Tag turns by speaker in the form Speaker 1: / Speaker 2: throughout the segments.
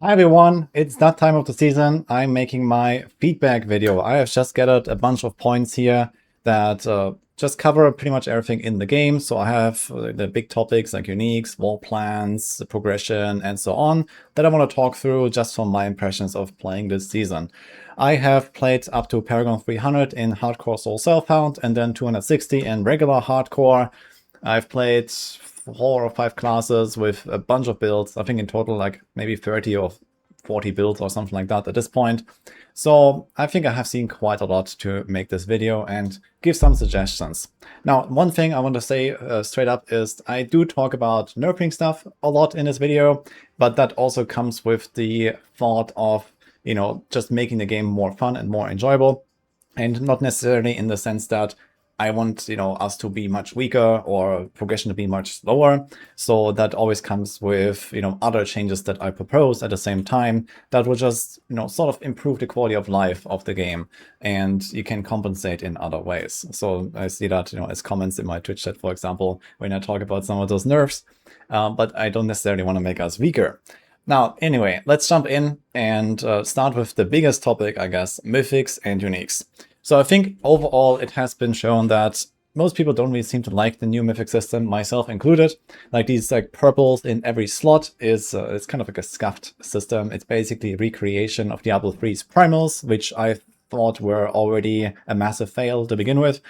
Speaker 1: Hi everyone, it's that time of the season. I'm making my feedback video. I have just gathered a bunch of points here that just cover pretty much everything in the game. So I have the big topics like uniques, war plans, progression, and so on that I want to talk through just from my impressions of playing this season. I have played up to Paragon 300 in Hardcore Soul Self-Found and then 260 in regular Hardcore. I've played 4 or 5 classes with a bunch of builds. I think in total like maybe 30 or 40 builds or something like that at this point. So I think I have seen quite a lot to make this video and give some suggestions. Now, one thing I want to say straight up is I do talk about nerfing stuff a lot in this video, but that also comes with the thought of, just making the game more fun and more enjoyable, and not necessarily in the sense that I want, us to be much weaker or progression to be much slower. So that always comes with, other changes that I propose at the same time that will just, sort of improve the quality of life of the game, and you can compensate in other ways. So I see that, as comments in my Twitch chat, for example, when I talk about some of those nerfs, but I don't necessarily want to make us weaker. Now, anyway, let's jump in and start with the biggest topic, I guess, mythics and uniques. So I think overall it has been shown that most people don't really seem to like the new mythic system, myself included. Like these purples in every slot is it's kind of like a scuffed system. It's basically a recreation of Diablo 3's primals, which I thought were already a massive fail to begin with.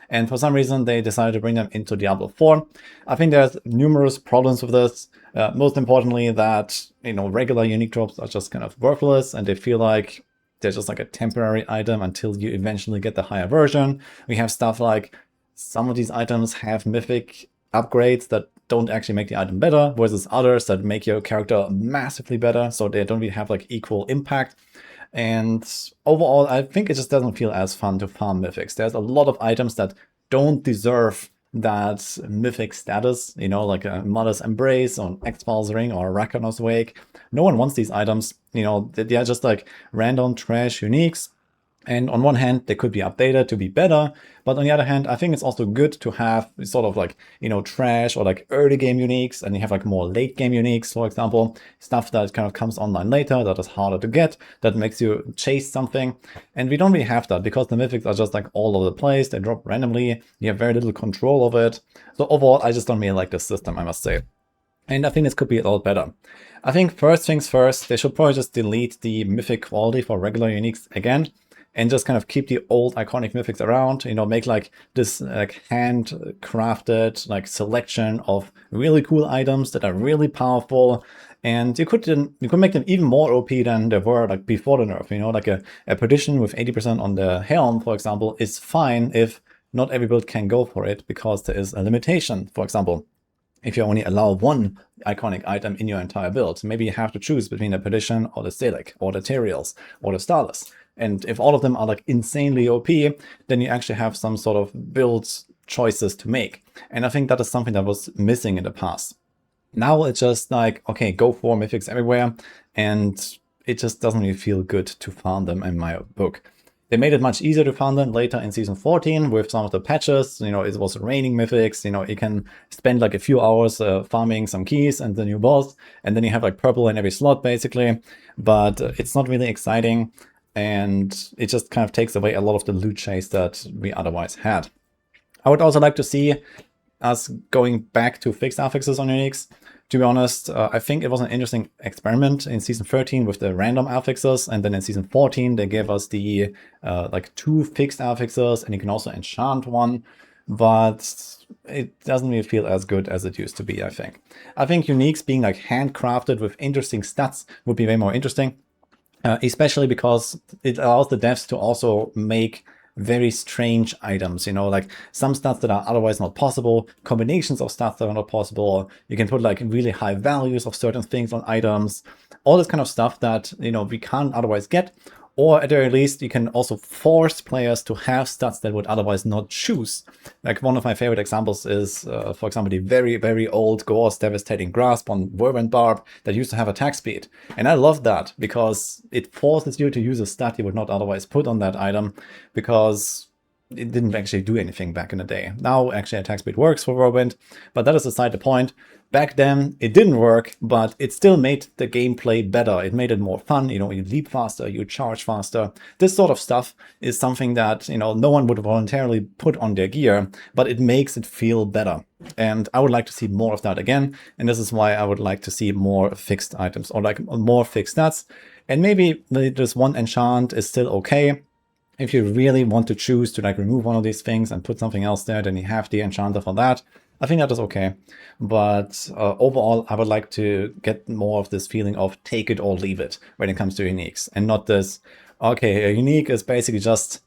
Speaker 1: And for some reason, they decided to bring them into Diablo 4. I think there's numerous problems with this. Most importantly, that regular unique drops are just kind of worthless, and they feel like they're just like a temporary item until you eventually get the higher version. We have stuff like some of these items have mythic upgrades that don't actually make the item better, versus others that make your character massively better, so they don't really have like equal impact. And overall, I think it just doesn't feel as fun to farm mythics. There's a lot of items that don't deserve that mythic status, like a Mother's Embrace or an X-Files Ring or a Rakanos Wake. No one wants these items. They are just like random trash uniques. And on one hand, they could be updated to be better, but on the other hand, I think it's also good to have sort of like, trash or like early game uniques, and you have like more late game uniques, for example, stuff that kind of comes online later, that is harder to get, that makes you chase something. And we don't really have that because the mythics are just like all over the place, they drop randomly, you have very little control of it. So overall, I just don't really like this system, I must say. And I think this could be a lot better. I think first things first, they should probably just delete the mythic quality for regular uniques again, and just kind of keep the old iconic mythics around, make like this like handcrafted like selection of really cool items that are really powerful. And you could make them even more OP than they were like before the nerf, like a perdition with 80% on the helm, for example, is fine if not every build can go for it because there is a limitation. For example, if you only allow one iconic item in your entire build, maybe you have to choose between the Perdition or the Stalic or the Teriels or the Starless. And if all of them are like insanely OP, then you actually have some sort of build choices to make. And I think that is something that was missing in the past. Now it's just like, okay, go for mythics everywhere, and it just doesn't really feel good to farm them in my book. They made it much easier to farm them later in Season 14 with some of the patches. It was raining mythics. You can spend like a few hours farming some keys and the new boss, and then you have like purple in every slot basically. But it's not really exciting, and it just kind of takes away a lot of the loot chase that we otherwise had. I would also like to see us going back to fixed affixes on uniques. To be honest, I think it was an interesting experiment in Season 13 with the random affixes, and then in Season 14 they gave us the like 2 fixed affixes, and you can also enchant one, but it doesn't really feel as good as it used to be, I think. I think uniques being like handcrafted with interesting stats would be way more interesting, especially because it allows the devs to also make very strange items, like some stats that are otherwise not possible, combinations of stats that are not possible. You can put like really high values of certain things on items, all this kind of stuff that, we can't otherwise get. Or at the very least, you can also force players to have stats that would otherwise not choose. Like one of my favorite examples is, for example, the very, very old Gore's Devastating Grasp on Whirlwind Barb that used to have attack speed. And I love that because it forces you to use a stat you would not otherwise put on that item, because it didn't actually do anything back in the day. Now, actually, attack speed works for Whirlwind, but that is beside the point. Back then, it didn't work, but it still made the gameplay better. It made it more fun. You know, you leap faster, you charge faster. This sort of stuff is something that, you know, no one would voluntarily put on their gear, but it makes it feel better. And I would like to see more of that again. And this is why I would like to see more fixed items, or like more fixed stats. And maybe this one enchant is still okay. If you really want to choose to like remove one of these things and put something else there, then you have the enchanter for that. I think that is okay. But overall, I would like to get more of this feeling of take it or leave it when it comes to uniques, and not this, okay, a unique is basically just,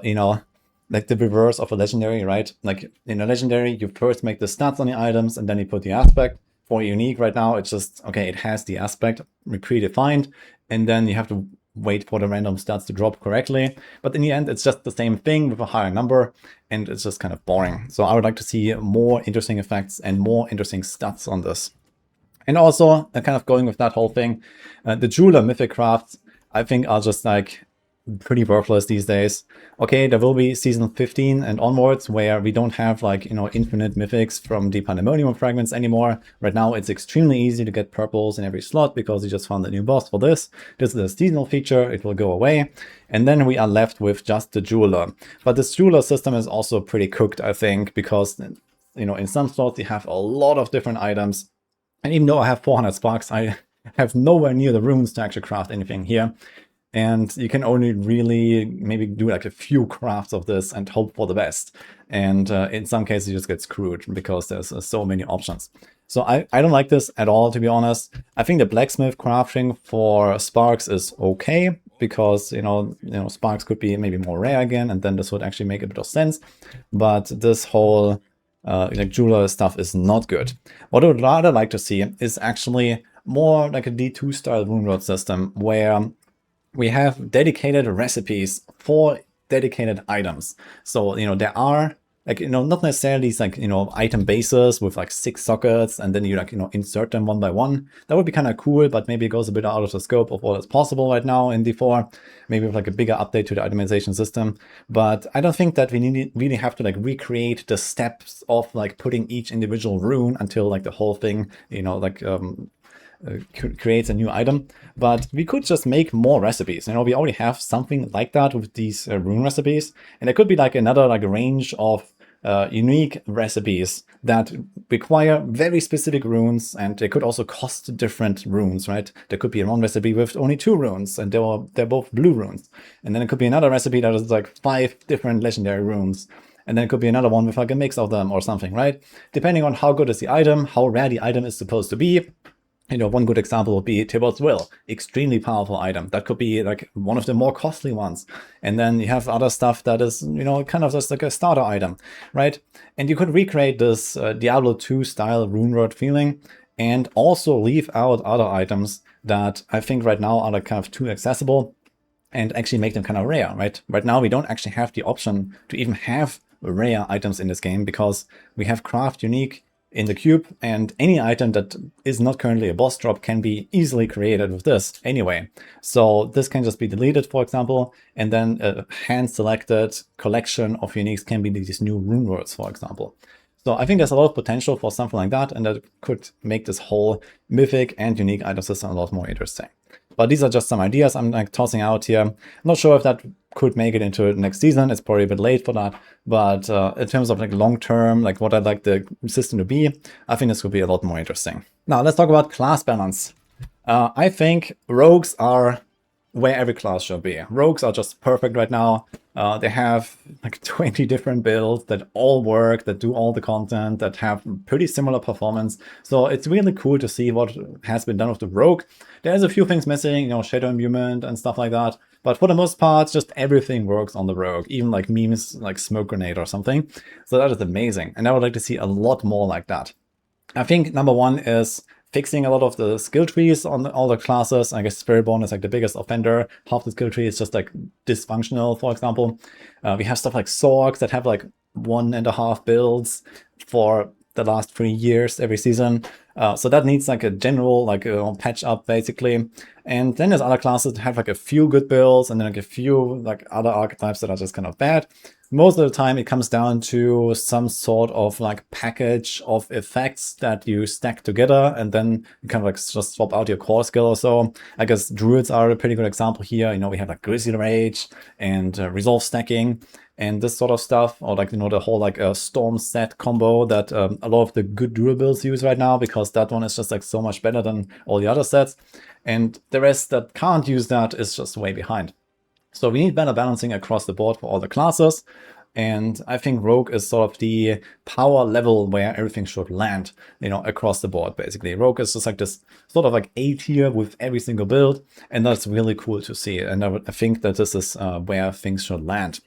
Speaker 1: you know, like the reverse of a legendary, right? Like in a legendary, you first make the stats on the items and then you put the aspect. For a unique right now, it's just, okay, it has the aspect predefined, and then you have to wait for the random stats to drop correctly. But in the end, it's just the same thing with a higher number, and it's just kind of boring. So I would like to see more interesting effects and more interesting stats on this. And also, kind of going with that whole thing, the jeweler mythic crafts, I think are just like pretty worthless these days. Okay, there will be season 15 and onwards where we don't have like, you know, infinite mythics from the pandemonium fragments anymore. Right now it's extremely easy to get purples in every slot because you just found a new boss for this. This is a seasonal feature, it will go away. And then we are left with just the jeweler. But this jeweler system is also pretty cooked, I think, because, you know, in some slots you have a lot of different items. And even though I have 400 sparks, I have nowhere near the runes to actually craft anything here. And you can only really maybe do like a few crafts of this and hope for the best. And in some cases, you just get screwed because there's so many options. So I don't like this at all, to be honest. I think the blacksmith crafting for sparks is okay because, you know, sparks could be maybe more rare again, and then this would actually make a bit of sense. But this whole like jeweler stuff is not good. What I would rather like to see is actually more like a D2 style rune road system where we have dedicated recipes for dedicated items. So, you know, there are like, you know, not necessarily these like, you know, item bases with like 6 sockets and then you like, you know, insert them one by one. That would be kind of cool, but maybe it goes a bit out of the scope of what is possible right now in D4. Maybe with like a bigger update to the itemization system. But I don't think that we really have to like recreate the steps of like putting each individual rune until like the whole thing, you know, like creates a new item. But we could just make more recipes. You know, we already have something like that with these rune recipes, and it could be like another like range of unique recipes that require very specific runes, and they could also cost different runes, right? There could be one recipe with only 2 runes, and they're both blue runes, and then it could be another recipe that is like 5 different legendary runes. And then it could be another one with like a mix of them or something, right? Depending on how good is the item, how rare the item is supposed to be. You know, one good example would be Tibor's Will, extremely powerful item. That could be like one of the more costly ones. And then you have other stuff that is, you know, kind of just like a starter item, right? And you could recreate this Diablo 2 style rune road feeling and also leave out other items that I think right now are like kind of too accessible and actually make them kind of rare, right? Right now we don't actually have the option to even have rare items in this game because we have craft unique in the cube, and any item that is not currently a boss drop can be easily created with this anyway. So this can just be deleted, for example, and then a hand-selected collection of uniques can be these new rune words, for example. So I think there's a lot of potential for something like that, and that could make this whole mythic and unique item system a lot more interesting. But these are just some ideas I'm like tossing out here. I'm not sure if that could make it into next season. It's probably a bit late for that. But in terms of like long term, like what I'd like the system to be, I think this could be a lot more interesting. Now let's talk about class balance. I think rogues are where every class should be. Rogues are just perfect right now. They have like 20 different builds that all work, that do all the content, that have pretty similar performance. So it's really cool to see what has been done with the rogue. There's a few things missing, you know, shadow imbuement and stuff like that. But for the most part, just everything works on the rogue, even like memes like smoke grenade or something. So that is amazing. And I would like to see a lot more like that. I think number one is fixing a lot of the skill trees on all the classes. I guess Spiritborn is like the biggest offender. Half the skill tree is just like dysfunctional, for example. We have stuff like Sorgs that have like 1.5 builds for the last 3 years every season. So that needs like a general like patch up basically. And then there's other classes that have like a few good builds and then like a few like other archetypes that are just kind of bad. Most of the time it comes down to some sort of like package of effects that you stack together and then you kind of like just swap out your core skill or so. I guess druids are a pretty good example here. You know, we have like Grizzly Rage and resolve stacking and this sort of stuff, or like, you know, the whole like storm set combo that a lot of the good druid builds use right now, because that one is just like so much better than all the other sets. And the rest that can't use that is just way behind. So we need better balancing across the board for all the classes. And I think Rogue is sort of the power level where everything should land, you know, across the board, basically. Rogue is just like this sort of like A tier with every single build. And that's really cool to see. And I think that this is where things should land.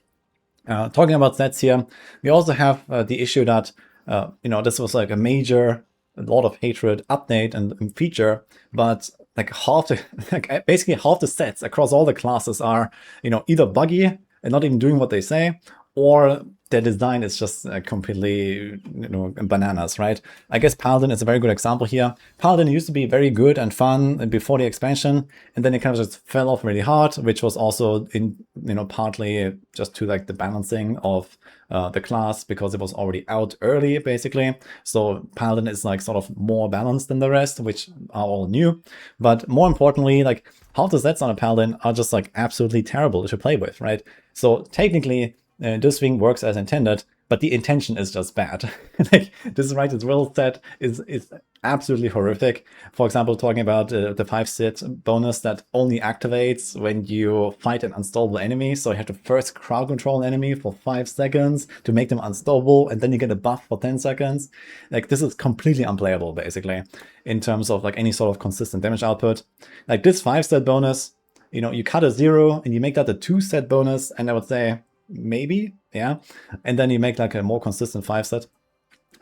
Speaker 1: Talking about sets here, we also have the issue that, you know, this was like a major, a lot of hatred update and feature, but like half the, like basically half the sets across all the classes are, you know, either buggy and not even doing what they say, or their design is just completely, you know, bananas, right? I guess Paladin is a very good example here. Paladin used to be very good and fun before the expansion, and then it kind of just fell off really hard, which was also in, you know, partly just to like the balancing of the class, because it was already out early, basically. So Paladin is like sort of more balanced than the rest, which are all new. But more importantly, like half the sets on a Paladin are just like absolutely terrible to play with, right? So technically, this thing works as intended, but the intention is just bad. Like this right as well set is absolutely horrific. For example, talking about the 5-sit bonus that only activates when you fight an unstoppable enemy. So you have to first crowd control an enemy for 5 seconds to make them unstoppable, and then you get a buff for 10 seconds. Like this is completely unplayable, basically, in terms of like any sort of consistent damage output. Like this 5-set bonus, you know, you cut a 0 and you make that a 2-set bonus, and I would say, maybe, yeah, and then you make like a more consistent 5-set.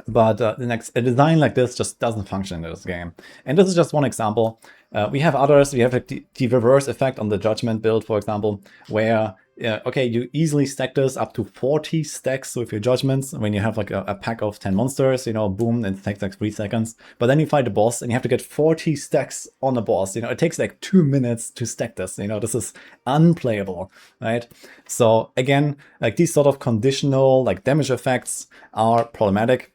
Speaker 1: But a design like this just doesn't function in this game. And this is just one example. We have others. We have like the reverse effect on the Judgment build, for example, where, okay, you easily stack this up to 40 stacks with your Judgments when you have like a pack of 10 monsters, you know, boom, and it takes like 3 seconds. But then you fight a boss and you have to get 40 stacks on a boss. You know, it takes like 2 minutes to stack this. You know, this is unplayable, right? So again, like these sort of conditional like damage effects are problematic.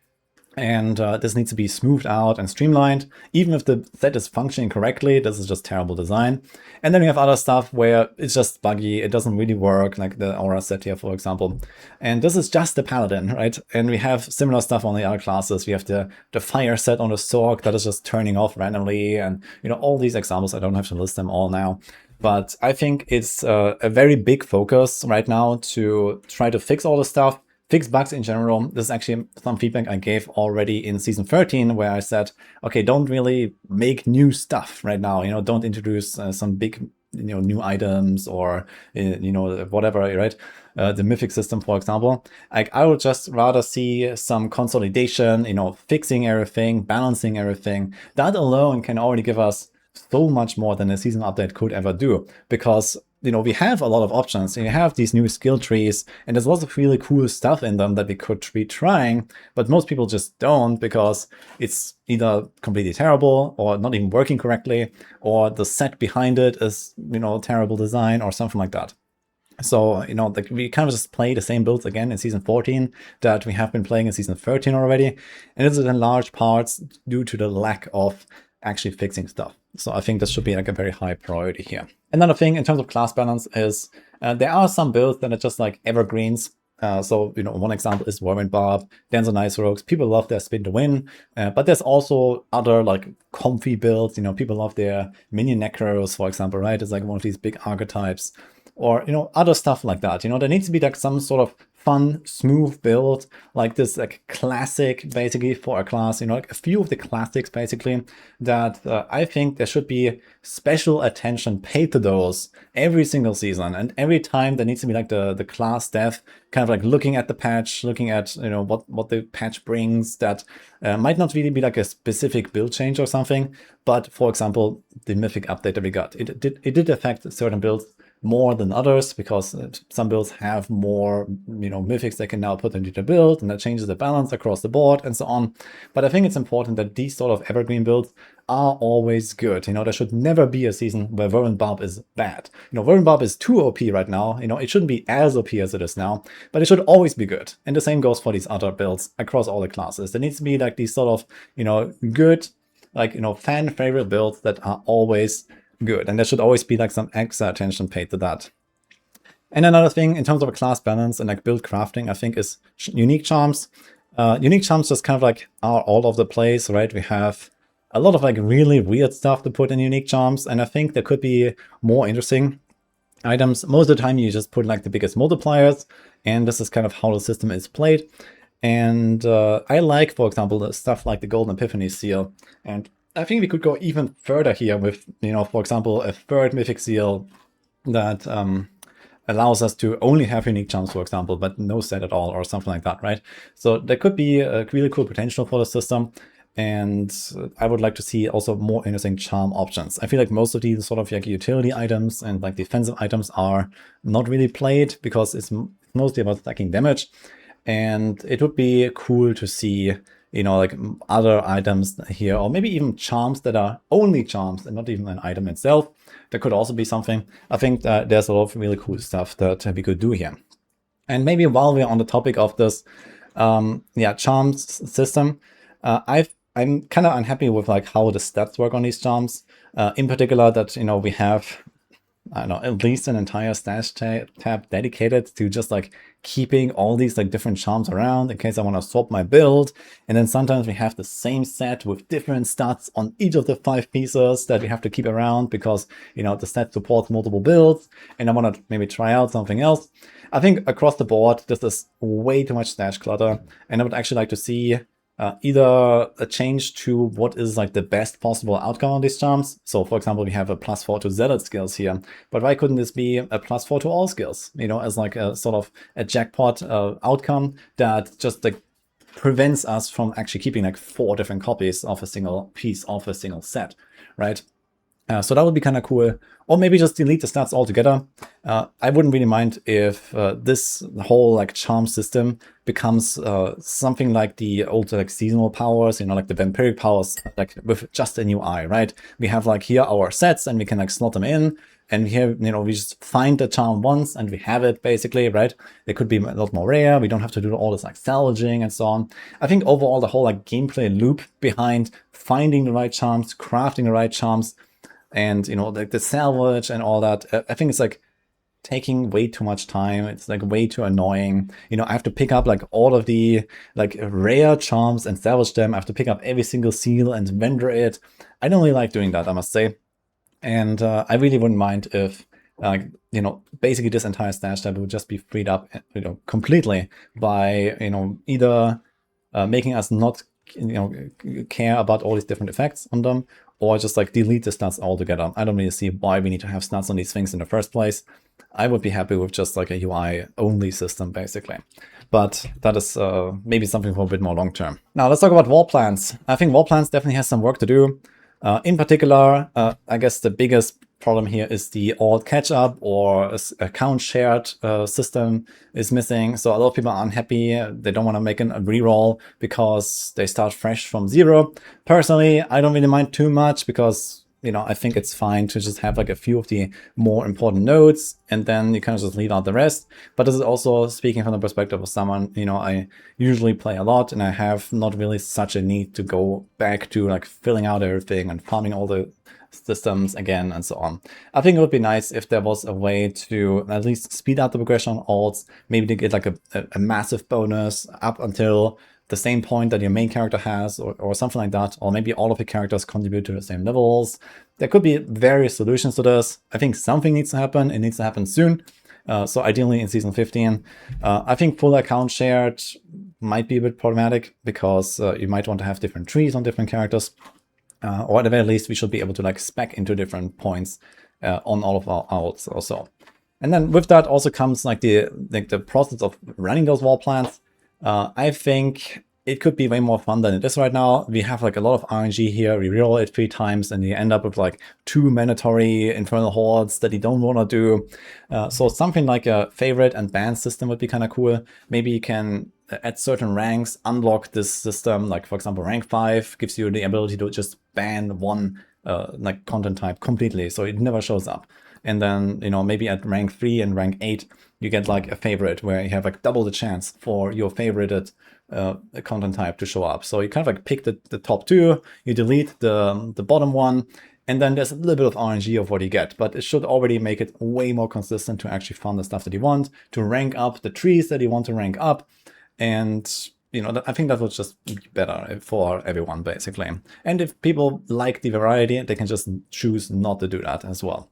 Speaker 1: And this needs to be smoothed out and streamlined. Even if the set is functioning correctly, this is just terrible design. And then we have other stuff where it's just buggy, it doesn't really work, like the Aura set here, for example. And this is just the Paladin, right? And we have similar stuff on the other classes. We have the fire set on the Sorc that is just turning off randomly. And, you know, all these examples, I don't have to list them all now. But I think it's a very big focus right now to try to fix all the stuff, fix bugs in general. This is actually some feedback I gave already in season 13, where I said, okay, don't really make new stuff right now. You know, don't introduce some big, you know, new items or, you know, whatever, right? The Mythic system, for example. Like, I would just rather see some consolidation, you know, fixing everything, balancing everything. That alone can already give us so much more than a season update could ever do, because, you know, we have a lot of options and you have these new skill trees and there's lots of really cool stuff in them that we could be trying, but most people just don't, because it's either completely terrible or not even working correctly, or the set behind it is, you know, terrible design or something like that. So, you know, like we kind of just play the same builds again in season 14 that we have been playing in season 13 already. And this is in large parts due to the lack of actually fixing stuff. So I think this should be like a very high priority here. Another thing in terms of class balance is there are some builds that are just like evergreens. So, you know, one example is Whirlwind Barb, Dancer Nice Rogues. People love their spin to win, but there's also other like comfy builds. You know, people love their minion necros, for example, right? It's like one of these big archetypes, or, you know, other stuff like that. You know, there needs to be like some sort of fun, smooth build, like this like classic basically for a class, you know, like a few of the classics basically that I think there should be special attention paid to those every single season. And every time there needs to be like the class dev kind of like looking at the patch, looking at, you know, what the patch brings that might not really be like a specific build change or something. But for example, the Mythic update that we got, it did affect certain builds more than others, because some builds have more, mythics they can now put into the build, and that changes the balance across the board and so on. But I think it's important that these sort of evergreen builds are always good. There should never be a season where Verdant Barb is bad. Verdant Barb is too OP right now. It shouldn't be as OP as it is now, but it should always be good. And the same goes for these other builds across all the classes. There needs to be like these sort of, good, fan favorite builds that are always good. And there should always be like some extra attention paid to that. And another thing in terms of a class balance and like build crafting, I think, is unique charms. Unique charms just kind of like are all over the place, right? We have a lot of like really weird stuff to put in unique charms, and I think there could be more interesting items. Most of the time you just put like the biggest multipliers, and this is kind of how the system is played. And I like, for example, the stuff like the Golden Epiphany Seal, and I think we could go even further here with, for example, a third Mythic Seal that allows us to only have unique charms, for example, but no set at all or something like that, right? So there could be a really cool potential for the system, and I would like to see also more interesting charm options. I feel like most of these sort of like utility items and like defensive items are not really played because it's mostly about stacking damage, and it would be cool to see like other items here, or maybe even charms that are only charms and not even an item itself. That could also be something. I think that there's a lot of really cool stuff that we could do here. And maybe while we're on the topic of this, charms system, I'm kind of unhappy with like how the stats work on these charms. In particular, that we have, I don't know, at least an entire stash tab dedicated to just like keeping all these like different charms around in case I want to swap my build. And then sometimes we have the same set with different stats on each of the 5 pieces that we have to keep around because, the set supports multiple builds and I want to maybe try out something else. I think across the board, this is way too much stash clutter, and I would actually like to see either a change to what is like the best possible outcome on these charms. So for example, we have a +4 to zealot skills here, but why couldn't this be a +4 to all skills, as like a sort of a jackpot outcome that just like prevents us from actually keeping like 4 different copies of a single piece of a single set, right? So that would be kind of cool. Or maybe just delete the stats altogether. I wouldn't really mind if this whole like charm system becomes something like the old like seasonal powers, like the vampiric powers, like with just a new eye, right? We have like here our sets and we can like slot them in. And here, we just find the charm once and we have it basically, right? It could be a lot more rare. We don't have to do all this like salvaging and so on. I think overall the whole like gameplay loop behind finding the right charms, crafting the right charms, and like the salvage and all that, I think it's like taking way too much time. It's like way too annoying. I have to pick up like all of the like rare charms and salvage them. I have to pick up every single seal and vendor it. I don't really like doing that, I must say. And I really wouldn't mind if basically this entire stash tab would just be freed up completely by either making us not care about all these different effects on them, or just like delete the stats altogether. I don't really see why we need to have stats on these things in the first place. I would be happy with just like a UI only system basically. But that is maybe something for a bit more long term. Now let's talk about wall plans. I think wall plans definitely has some work to do. In particular, I guess the biggest problem here is the alt catch up or account shared system is missing. So a lot of people are unhappy. They don't want to make a reroll because they start fresh from 0. Personally, I don't really mind too much because I think it's fine to just have like a few of the more important nodes and then you kind of just leave out the rest. But this is also speaking from the perspective of someone, I usually play a lot and I have not really such a need to go back to like filling out everything and farming all the systems again and so on. I think it would be nice if there was a way to at least speed up the progression on alts, maybe to get like a massive bonus up until the same point that your main character has, or something like that, or maybe all of the characters contribute to the same levels. There could be various solutions to this. I think something needs to happen. It needs to happen soon. So ideally in season 15. I think full account shared might be a bit problematic because you might want to have different trees on different characters. Or at the very least, we should be able to like spec into different points on all of our alts or so. And then with that also comes like the process of running those wall plans. I think it could be way more fun than it is right now. We have like a lot of RNG here. We reroll it 3 times and you end up with like 2 mandatory Infernal Hordes that you don't want to do. So something like a favorite and ban system would be kind of cool. Maybe you can, at certain ranks, unlock this system. Like for example, rank 5 gives you the ability to just ban one like content type completely, so it never shows up. And then, you know, maybe at rank 3 and rank 8, you get like a favorite where you have like double the chance for your favorited content type to show up. So you kind of like pick the top 2, you delete the bottom one, and then there's a little bit of RNG of what you get, but it should already make it way more consistent to actually fund the stuff that you want, to rank up the trees that you want to rank up. And, you know, I think that would just be better for everyone, basically. And if people like the variety, they can just choose not to do that as well.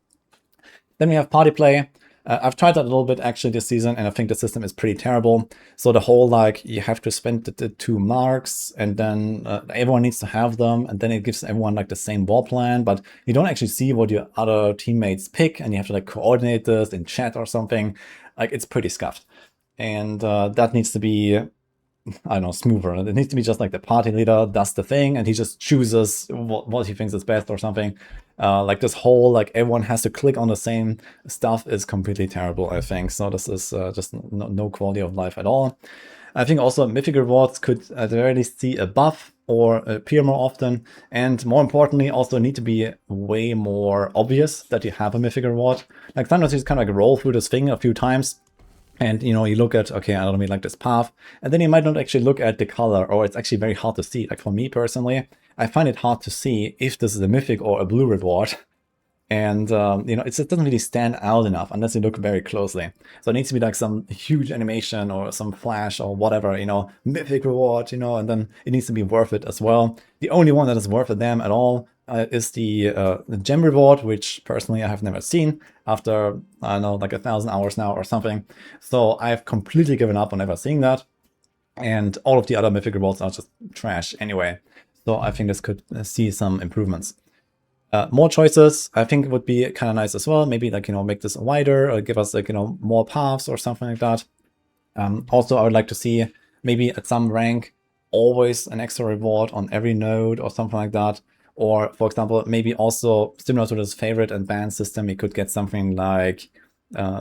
Speaker 1: Then we have party play. I've tried that a little bit actually this season, and I think the system is pretty terrible. So the whole, like, you have to spend the 2 marks, and then everyone needs to have them, and then it gives everyone like the same war plan, but you don't actually see what your other teammates pick, and you have to like coordinate this in chat or something. Like, it's pretty scuffed. And that needs to be, I don't know, smoother. It needs to be just like the party leader does the thing and he just chooses what he thinks is best or something. Like this whole, like, everyone has to click on the same stuff is completely terrible, I think. So this is just no quality of life at all. I think also mythic rewards could at the very least see a buff or appear more often. And more importantly, also need to be way more obvious that you have a mythic reward. Like sometimes you just kind of like roll through this thing a few times, and, you know, you look at, okay, I don't really like this path, and then you might not actually look at the color, or it's actually very hard to see. Like for me personally, I find it hard to see if this is a mythic or a blue reward. And, you know, it just doesn't really stand out enough unless you look very closely. So it needs to be like some huge animation or some flash or whatever, you know, mythic reward, you know, and then it needs to be worth it as well. The only one that is worth it them at all is the gem reward, which personally I have never seen after, I don't know, like 1,000 hours now or something. So I've completely given up on ever seeing that. And all of the other mythic rewards are just trash anyway. So I think this could see some improvements. More choices, I think, would be kind of nice as well. Maybe, like, you know, make this wider or give us, like, you know, more paths or something like that. Also, I would like to see maybe at some rank always an extra reward on every node or something like that. Or, for example, maybe also similar to this favorite and ban system, you could get something like,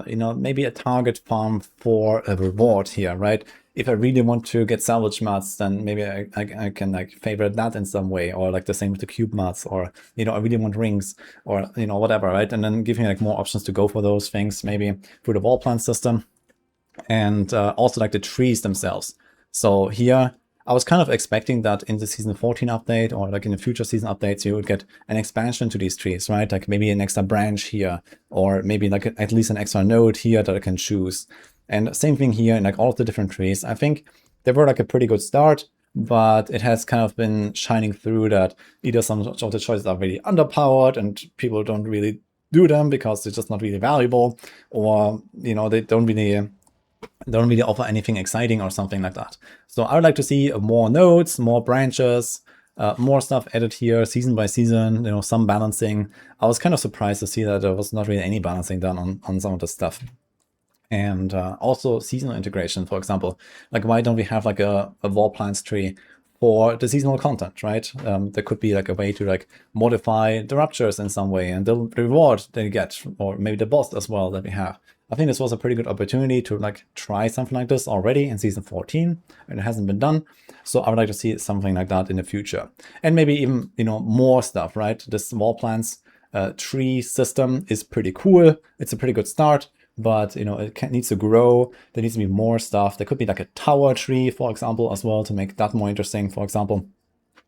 Speaker 1: you know, maybe a target farm for a reward here, right? If I really want to get salvage mats, then maybe I can like favorite that in some way, or like the same with the cube mats, or, you know, I really want rings, or, you know, whatever, right? And then give me like more options to go for those things, maybe through the wall plant system. And also like the trees themselves. So here, I was kind of expecting that in the season 14 update, or like in the future season updates, you would get an expansion to these trees, right? Like maybe an extra branch here, or maybe like at least an extra node here that I can choose. And same thing here in like all of the different trees. I think they were like a pretty good start, but it has kind of been shining through that either some of the choices are really underpowered and people don't really do them because they're just not really valuable, or, you know, they don't really offer anything exciting or something like that. So I would like to see more nodes, more branches, more stuff added here season by season, you know, some balancing. I was kind of surprised to see that there was not really any balancing done on some of the stuff. And also seasonal integration, for example. Like, why don't we have like a wall plants tree for the seasonal content, right? There could be like a way to like modify the ruptures in some way and the reward they get, or maybe the boss as well that we have. I think this was a pretty good opportunity to like try something like this already in season 14, and it hasn't been done. So I would like to see something like that in the future, and maybe even, you know, more stuff, right? This wall plants tree system is pretty cool. It's a pretty good start, but, you know, it needs to grow. There needs to be more stuff. There could be like a tower tree, for example, as well, to make that more interesting, for example.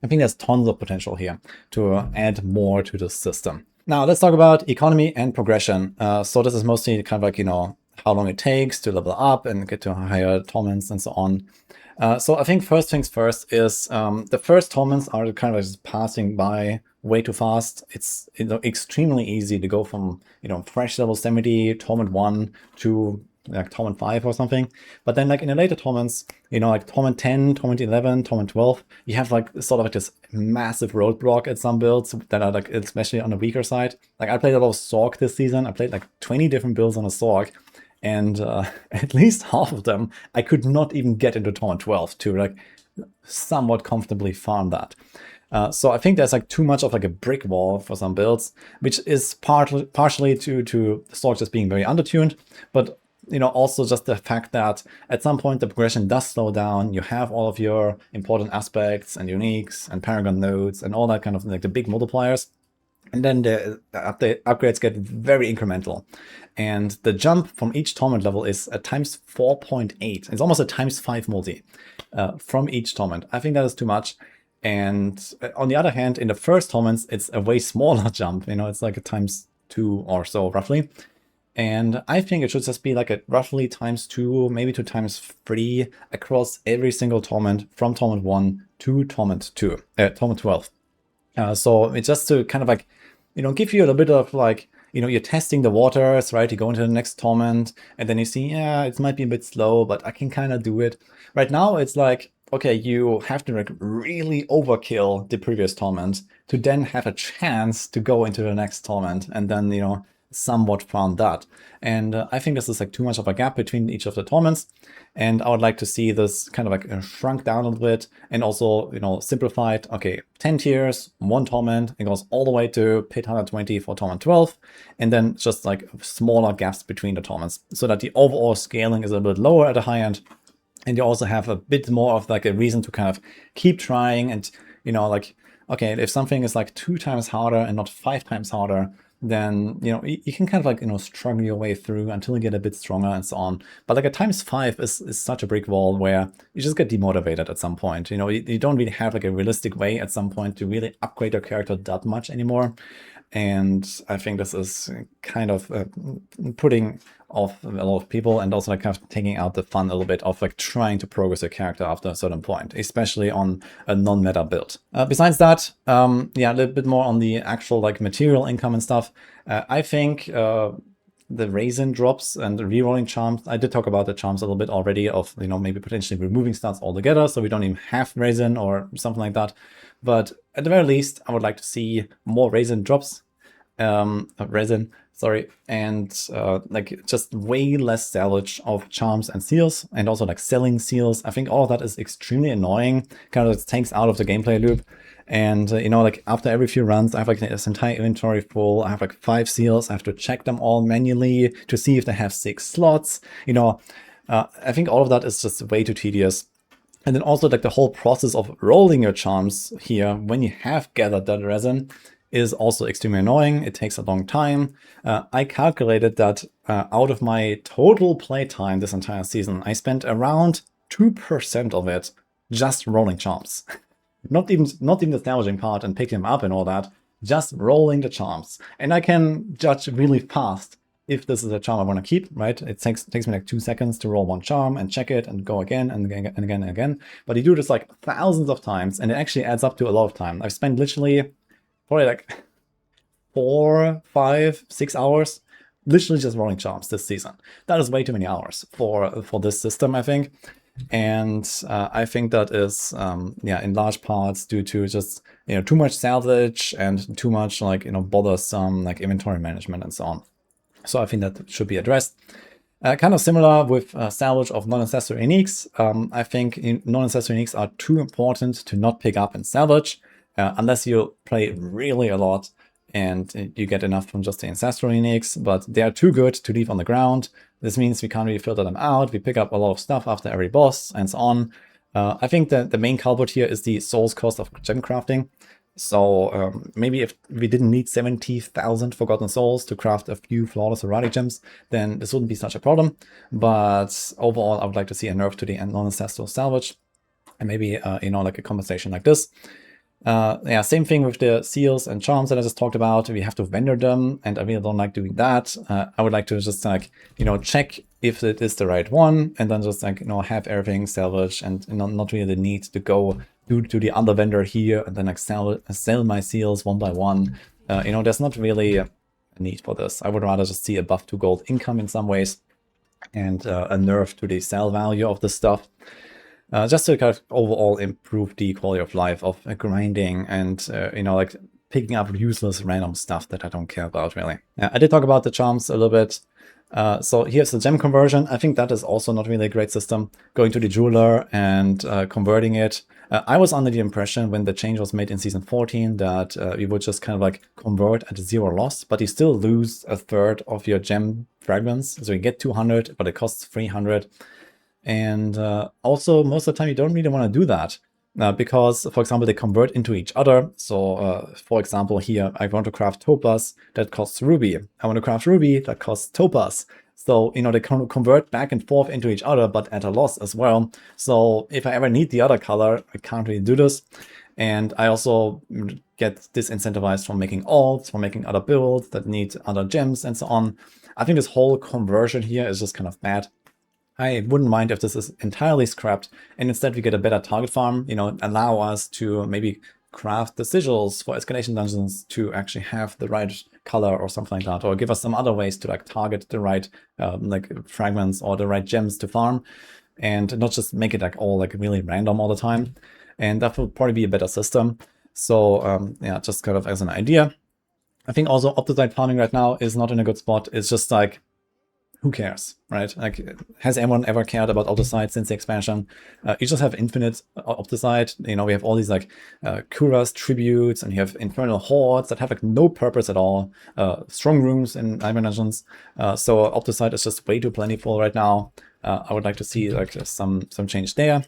Speaker 1: I think there's tons of potential here to add more to the system. Now let's talk about economy and progression. So this is mostly kind of like, you know, how long it takes to level up and get to higher torments and so on. So I think first things first is the first torments are kind of just passing by way too fast. It's, you know, extremely easy to go from, you know, fresh level 70, torment 1 to like torment 5 or something. But then like in the later torments, you know, like torment 10, torment 11, torment 12, you have like sort of like this massive roadblock at some builds that are like, especially on the weaker side. Like I played a lot of Sorg this season. I played like 20 different builds on a Sorg. And at least half of them, I could not even get into torment 12 to like somewhat comfortably farm that. So I think there's like too much of like a brick wall for some builds, which is partially due to the stock just being very undertuned, but also just the fact that at some point the progression does slow down. You have all of your important aspects and uniques and paragon nodes and all that kind of like the big multipliers. And then the upgrades get very incremental. And the jump from each torment level is a times 4.8. It's almost a times 5 multi from each torment. I think that is too much. And on the other hand, in the first torments, it's a way smaller jump. It's like a times 2 or so, roughly. And I think it should just be like a roughly times 2, maybe 2 times 3 across every single torment from torment 1 to torment 12. So it's just to kind of like, give you a little bit of like, you're testing the waters, right? You go into the next torment and then you see, yeah, it might be a bit slow, but I can kind of do it. Right now, it's like, okay, you have to like really overkill the previous torment to then have a chance to go into the next torment and then, somewhat farm that. And I think this is like too much of a gap between each of the torments. And I would like to see this kind of like shrunk down a little bit and also, simplified. Okay, 10 tiers, 1 torment. It goes all the way to pit 120 for torment 12. And then just like smaller gaps between the torments so that the overall scaling is a bit lower at the high end. And you also have a bit more of like a reason to kind of keep trying and, like, okay, if something is like 2 times harder and not 5 times harder, then, you can kind of like, struggle your way through until you get a bit stronger and so on. But like a times 5 is such a brick wall where you just get demotivated at some point. You don't really have like a realistic way at some point to really upgrade your character that much anymore. And I think this is kind of putting off a lot of people and also like kind of taking out the fun a little bit of like trying to progress your character after a certain point, especially on a non-meta build. Besides that, yeah, a little bit more on the actual like material income and stuff. I think the raisin drops and the rerolling charms, I did talk about the charms a little bit already of, maybe potentially removing stats altogether so we don't even have raisin or something like that. But at the very least, I would like to see more raisin drops, resin, sorry, and like just way less salvage of charms and seals, and also like selling seals. I think all of that is extremely annoying, kind of takes out of the gameplay loop. And like after every few runs, I have like this entire inventory full. I have like 5 seals. I have to check them all manually to see if they have 6 slots. I think all of that is just way too tedious. And then also like the whole process of rolling your charms here when you have gathered that resin is also extremely annoying. It takes a long time. I calculated that out of my total playtime this entire season, I spent around 2% of it just rolling charms. Not even the salvaging part and picking them up and all that, just rolling the charms. And I can judge really fast if this is a charm I want to keep, right? It takes me like 2 seconds to roll 1 charm and check it and go again and again and again and again. But you do this like thousands of times and it actually adds up to a lot of time. I've spent literally probably like 4, 5, 6 hours literally just rolling charms this season. That is way too many hours for this system, I think. And I think that is, yeah, in large parts due to just, too much salvage and too much like, bothersome like inventory management and so on. So I think that should be addressed. Kind of similar with salvage of non-ancestral uniques. I think non-ancestral uniques are too important to not pick up and salvage unless you play really a lot and you get enough from just the ancestral uniques, but they are too good to leave on the ground. This means we can't really filter them out. We pick up a lot of stuff after every boss and so on. I think that the main culprit here is the souls cost of gem crafting. So maybe if we didn't need 70,000 Forgotten Souls to craft a few flawless erratic gems, then this wouldn't be such a problem. But overall, I would like to see a nerf to the non-ancestral salvage. And maybe, like a compensation like this. Yeah, same thing with the seals and charms that I just talked about. We have to vendor them, and I really don't like doing that. I would like to just like, check if it is the right one, and then just like, have everything salvaged and not really the need to go to the other vendor here and then like sell my seals one by one. There's not really a need for this. I would rather just see a buff to gold income in some ways and a nerf to the sell value of the stuff. Just to kind of overall improve the quality of life of grinding and, like picking up useless random stuff that I don't care about really. I did talk about the charms a little bit. So here's the gem conversion. I think that is also not really a great system. Going to the jeweler and converting it. I was under the impression when the change was made in season 14 that you would just kind of like convert at 0 loss, but you still lose a third of your gem fragments. So you get 200, but it costs 300. And also, most of the time, you don't really want to do that because, for example, they convert into each other. So, for example, here, I want to craft topaz, that costs ruby. I want to craft ruby, that costs topaz. So, you know, they convert back and forth into each other, but at a loss as well. So if I ever need the other color, I can't really do this. And I also get disincentivized from making alts, from making other builds that need other gems and so on. I think this whole conversion here is just kind of bad. I wouldn't mind if this is entirely scrapped and instead we get a better target farm, you know, allow us to maybe craft the sigils for escalation dungeons to actually have the right color or something like that, or give us some other ways to like target the right like fragments or the right gems to farm and not just make it like all like really random all the time. And that would probably be a better system. So yeah, just kind of as an idea. I think also opposite farming right now is not in a good spot. It's just like, who cares, right? Like, has anyone ever cared about Opticite since the expansion? You just have infinite Opticite. You know, we have all these like Kuras tributes, and you have infernal hordes that have like no purpose at all. Strong rooms in Nightmare Dungeons. So Opticite is just way too plentiful right now. I would like to see like some change there.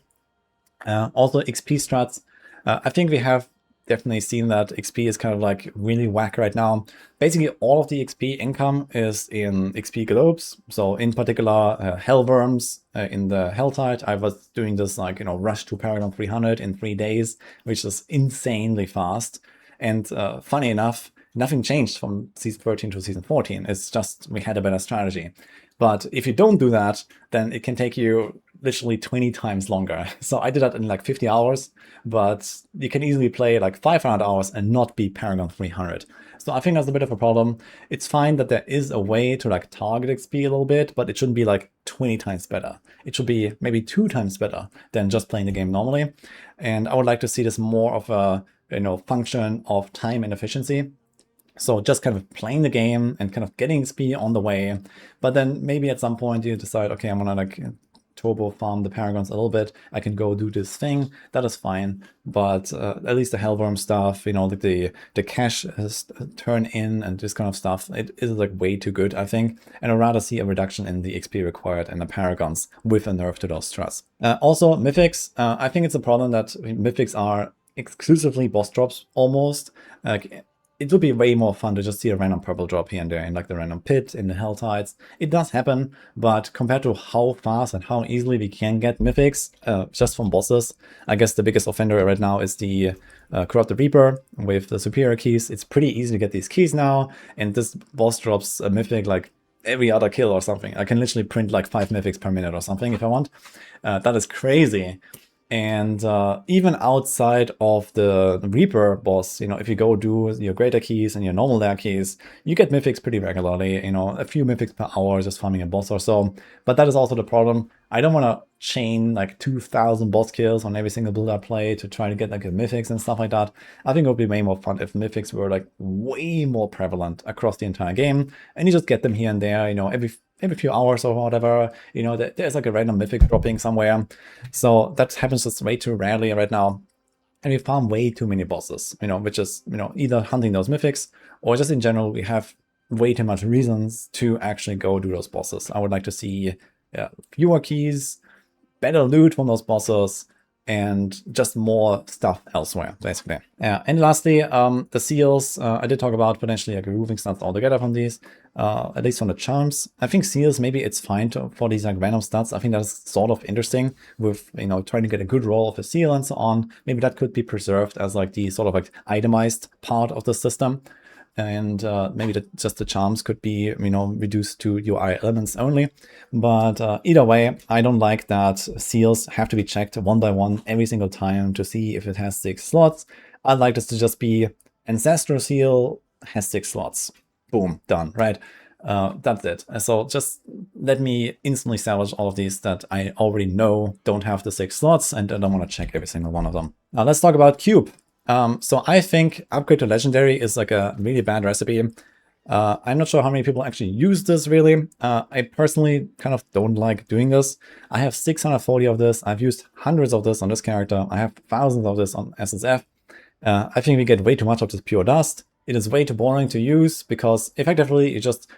Speaker 1: Also XP strats. I think we have definitely seen that XP is kind of like really whack right now. Basically, all of the XP income is in XP globes. So in particular, Hellworms in the Helltide. I was doing this like, you know, rush to Paragon 300 in 3 days, which is insanely fast. And funny enough, nothing changed from season 13 to season 14. It's just we had a better strategy. But if you don't do that, then it can take you literally 20 times longer. So I did that in like 50 hours, but you can easily play like 500 hours and not be Paragon 300. So I think that's a bit of a problem. It's fine that there is a way to like target XP a little bit, but it shouldn't be like 20 times better. It should be maybe 2 times better than just playing the game normally. And I would like to see this more of a, you know, function of time and efficiency. So just kind of playing the game and kind of getting XP on the way. But then maybe at some point you decide, okay, I'm gonna like turbo farm the Paragons a little bit. I can go do this thing. That is fine. But at least the Hellworm stuff, you know, like the cash turn in and this kind of stuff, it is like way too good, I think. And I'd rather see a reduction in the XP required in the Paragons with a nerf to those strats. Also, Mythics. I think it's a problem that Mythics are exclusively boss drops almost. Like, it would be way more fun to just see a random purple drop here and there in like the random pit, in the Helltides. It does happen, but compared to how fast and how easily we can get Mythics just from bosses, I guess the biggest offender right now is the Corrupted Reaper with the superior keys. It's pretty easy to get these keys now, and this boss drops a Mythic like every other kill or something. I can literally print like 5 Mythics per minute or something if I want. That is crazy. And even outside of the Reaper boss, you know, if you go do your greater keys and your normal lair keys, you get mythics pretty regularly, you know, a few mythics per hour just farming a boss or so. But that is also the problem. I don't want to chain like 2,000 boss kills on every single build I play to try to get like a mythics and stuff like that. I think it would be way more fun if mythics were like way more prevalent across the entire game, and you just get them here and there, you know, every few hours or whatever, you know, there's like a random mythic dropping somewhere. So that happens just way too rarely right now. And we farm way too many bosses, you know, which is, you know, either hunting those mythics or just in general, we have way too much reasons to actually go do those bosses. I would like to see fewer keys, better loot from those bosses, and just more stuff elsewhere, basically. And lastly, the seals. I did talk about potentially like removing stats altogether from these, at least from the charms. I think seals, maybe it's fine for these like random stats. I think that's sort of interesting with, you know, trying to get a good roll of a seal and so on. Maybe that could be preserved as like the sort of like itemized part of the system. And maybe just the charms could be, you know, reduced to UI elements only. But either way, I don't like that seals have to be checked one by one every single time to see if it has 6 slots. I'd like this to just be Ancestral Seal has 6 slots. Boom, done, right? That's it. So just let me instantly salvage all of these that I already know don't have the 6 slots, and I don't want to check every single one of them. Now let's talk about Cube. So I think upgrade to legendary is like a really bad recipe. I'm not sure how many people actually use this really. I personally kind of don't like doing this. I have 640 of this. I've used hundreds of this on this character. I have thousands of this on SSF. I think we get way too much of this pure dust. It is way too boring to use because effectively you just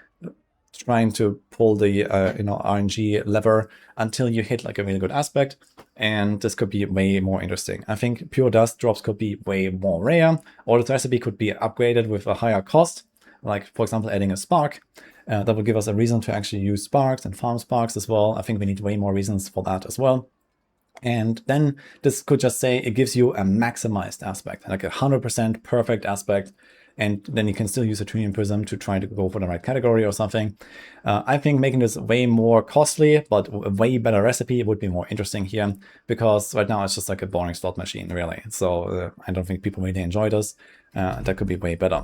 Speaker 1: trying to pull the RNG lever until you hit like a really good aspect, and this could be way more interesting. I think pure dust drops could be way more rare, or this recipe could be upgraded with a higher cost, like for example adding a spark. That would give us a reason to actually use sparks and farm sparks as well. I think we need way more reasons for that as well. And then this could just say it gives you a maximized aspect, like 100% perfect aspect. And then you can still use a Trinium Prism to try to go for the right category or something. I think making this way more costly, but a way better recipe would be more interesting here, because right now it's just like a boring slot machine, really. So I don't think people really enjoy this. That could be way better.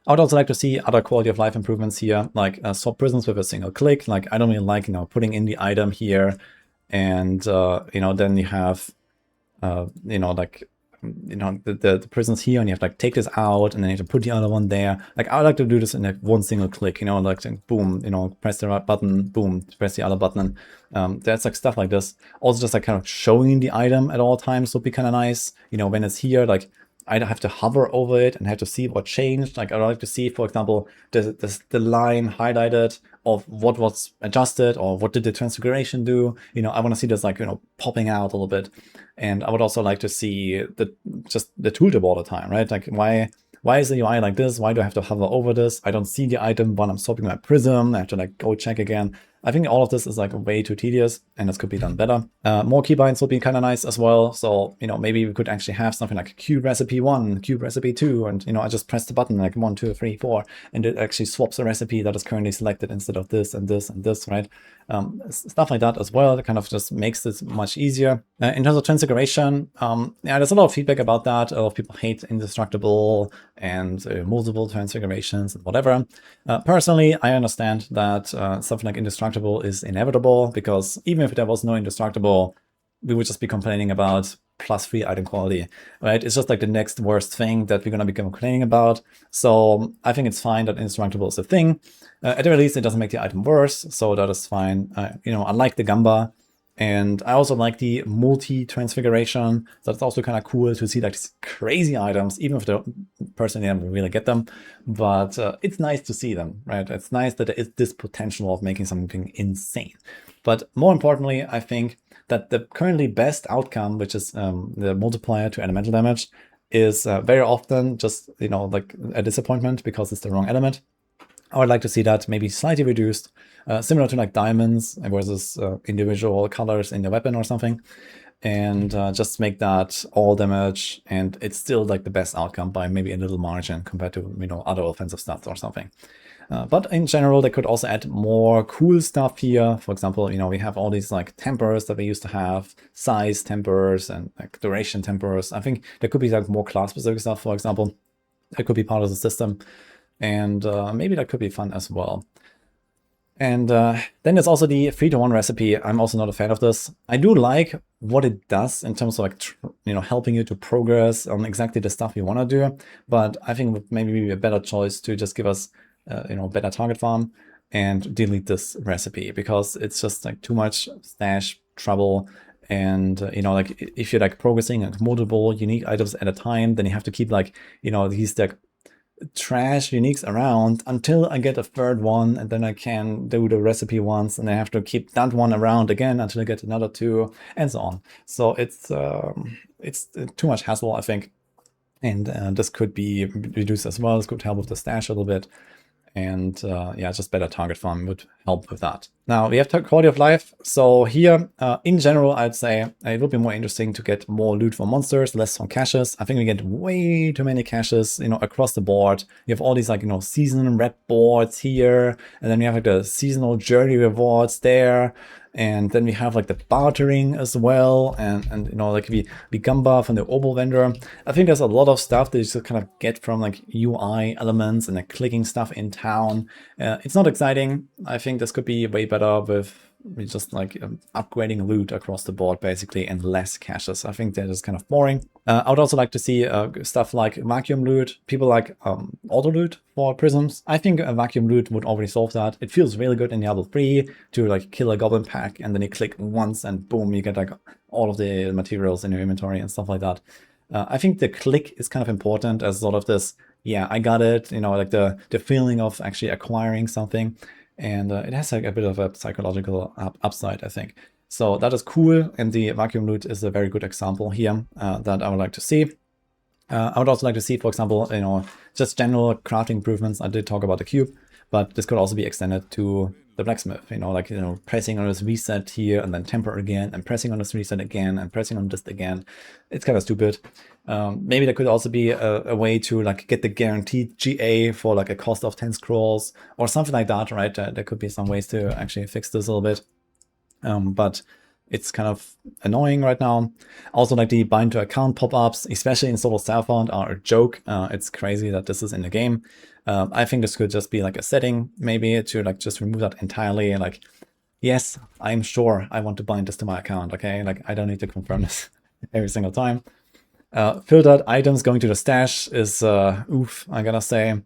Speaker 1: I would also like to see other quality of life improvements here, like swap prisms with a single click. Like I don't really like, putting in the item here, and then you have, the prisons here, and you have to like take this out, and then you have to put the other one there. Like I would like to do this in like one single click, like boom, press the right button, boom, press the other button. There's like stuff like this. Also just like kind of showing the item at all times would be kind of nice. When it's here, like I have to hover over it and have to see what changed. Like I'd like to see, for example, the line highlighted of what was adjusted, or what did the transfiguration do. I want to see this like, popping out a little bit. And I would also like to see just the tooltip all the time, right? Like why is the UI like this? Why do I have to hover over this? I don't see the item when I'm swapping my prism. I have to like go check again. I think all of this is like way too tedious, and this could be done better. More keybinds would be kind of nice as well. So, maybe we could actually have something like cube recipe 1, cube recipe 2, and, I just press the button like 1, 2, 3, 4, and it actually swaps a recipe that is currently selected instead of this and this and this, right? Stuff like that as well. That kind of just makes this much easier. In terms of transfiguration, there's a lot of feedback about that. A lot of people hate indestructible and multiple transfigurations and whatever. Personally, I understand that something like indestructible is inevitable, because even if there was no indestructible, we would just be complaining about +3 item quality, right? It's just like the next worst thing that we're going to be complaining about. So I think it's fine that indestructible is a thing. At the very least, it doesn't make the item worse, so that is fine. I like the Gamba, and I also like the multi-transfiguration. That's also kind of cool to see like these crazy items, even if they personally never really get them. But it's nice to see them, right? It's nice that there is this potential of making something insane. But more importantly, I think that the currently best outcome, which is the multiplier to elemental damage, is very often just, like a disappointment because it's the wrong element. I would like to see that maybe slightly reduced, similar to like diamonds versus individual colors in the weapon or something, and just make that all damage, and it's still like the best outcome by maybe a little margin compared to other offensive stuff or something. But in general, they could also add more cool stuff here. For example, we have all these like tempers that we used to have, size tempers and like duration tempers. I think there could be like more class specific stuff, for example, that could be part of the system. And maybe that could be fun as well. And then there's also the 3-to-1 recipe. I'm also not a fan of this. I do like what it does in terms of like, helping you to progress on exactly the stuff you want to do. But I think it would maybe be a better choice to just give us, better target farm and delete this recipe, because it's just like too much stash trouble. And, like if you're like progressing like multiple unique items at a time, then you have to keep like, these like trash uniques around until I get a third one, and then I can do the recipe once, and I have to keep that one around again until I get another 2, and so on. So it's too much hassle, I think. And this could be reduced as well. This could help with the stash a little bit. And just better target farm would help with that. Now we have quality of life. So here, in general, I'd say it would be more interesting to get more loot from monsters, less from caches. I think we get way too many caches, across the board. You have all these like, season red boards here, and then we have like the seasonal journey rewards there. And then we have like the bartering as well, and like the Gamba from the Opal vendor. I think there's a lot of stuff that you just kind of get from like UI elements and like clicking stuff in town. It's not exciting. I think this could be way better with we're just like upgrading loot across the board basically and less caches. I think that is kind of boring. I would also like to see stuff like vacuum loot. People like auto loot for prisms. I think a vacuum loot would already solve that. It feels really good in Diablo 3 to like kill a goblin pack and then you click once and boom, you get like all of the materials in your inventory and stuff like that. I think the click is kind of important as sort of this, yeah, I got it, you know, like the feeling of actually acquiring something. And it has like a bit of a psychological upside, I think. So that is cool, and the vacuum loot is a very good example here that I would like to see. I would also like to see, for example, you know, just general crafting improvements. I did talk about the cube, but this could also be extended to the blacksmith, you know, like, you know, pressing on this reset here and then temper again and pressing on this reset again and pressing on this again. It's kind of stupid. Maybe there could also be a way to like get the guaranteed GA for like a cost of 10 scrolls or something like that, right? There could be some ways to actually fix this a little bit. But it's kind of annoying right now. Also, like the bind to account pop-ups, especially in solo self-found, are a joke. It's crazy that this is in the game. I think this could just be like a setting, maybe, to like just remove that entirely. Like, yes, I'm sure I want to bind this to my account, okay? Like, I don't need to confirm this every single time. Filtered items going to the stash is oof, I gotta say.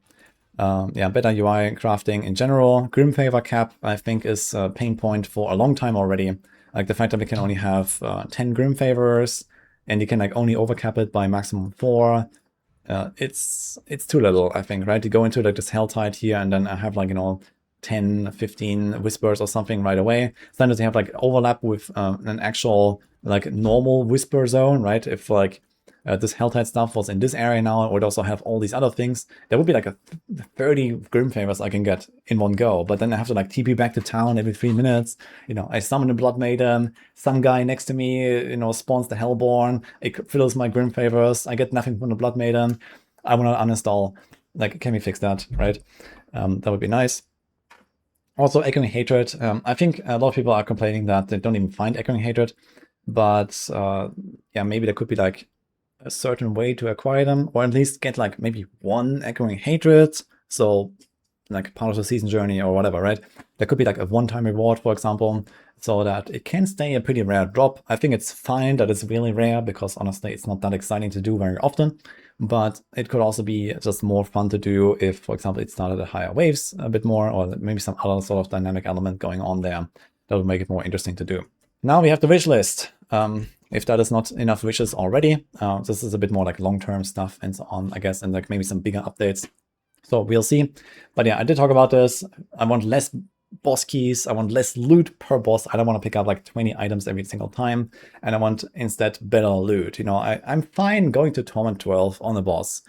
Speaker 1: Yeah, better UI crafting in general. Grim Favor cap, I think, is a pain point for a long time already. Like the fact that we can only have 10 Grim Favors, and you can like only overcap it by maximum 4. It's too little, I think, right? You go into like this Helltide here, and then I have like, you know, 10, 15 Whispers or something right away. Sometimes you have like overlap with an actual like normal Whisper zone, right? If like this Helltide stuff was in this area now, it would also have all these other things. There would be like a 30 Grim Favors I can get in one go, but then I have to like TP back to town every 3 minutes. You know, I summon a Blood Maiden, some guy next to me, you know, spawns the Hellborn, it fills my Grim Favors, I get nothing from the Blood Maiden. I want to uninstall. Like, can we fix that, right? That would be nice. Also, Echoing Hatred. I think a lot of people are complaining that they don't even find Echoing Hatred, but yeah, maybe there could be like a certain way to acquire them, or at least get like maybe one Echoing Hatred, so like part of the season journey or whatever, right? There could be like a one-time reward, for example, so that it can stay a pretty rare drop. I think it's fine that it's really rare, because honestly, it's not that exciting to do very often, but it could also be just more fun to do if, for example, it started at higher waves a bit more, or maybe some other sort of dynamic element going on there that would make it more interesting to do. Now we have the wish list. If that is not enough wishes already, this is a bit more like long-term stuff and so on, I guess, and like maybe some bigger updates. So we'll see. But yeah, I did talk about this. I want less boss keys. I want less loot per boss. I don't want to pick up like 20 items every single time. And I want instead better loot. You know, I'm fine going to Torment 12 on the boss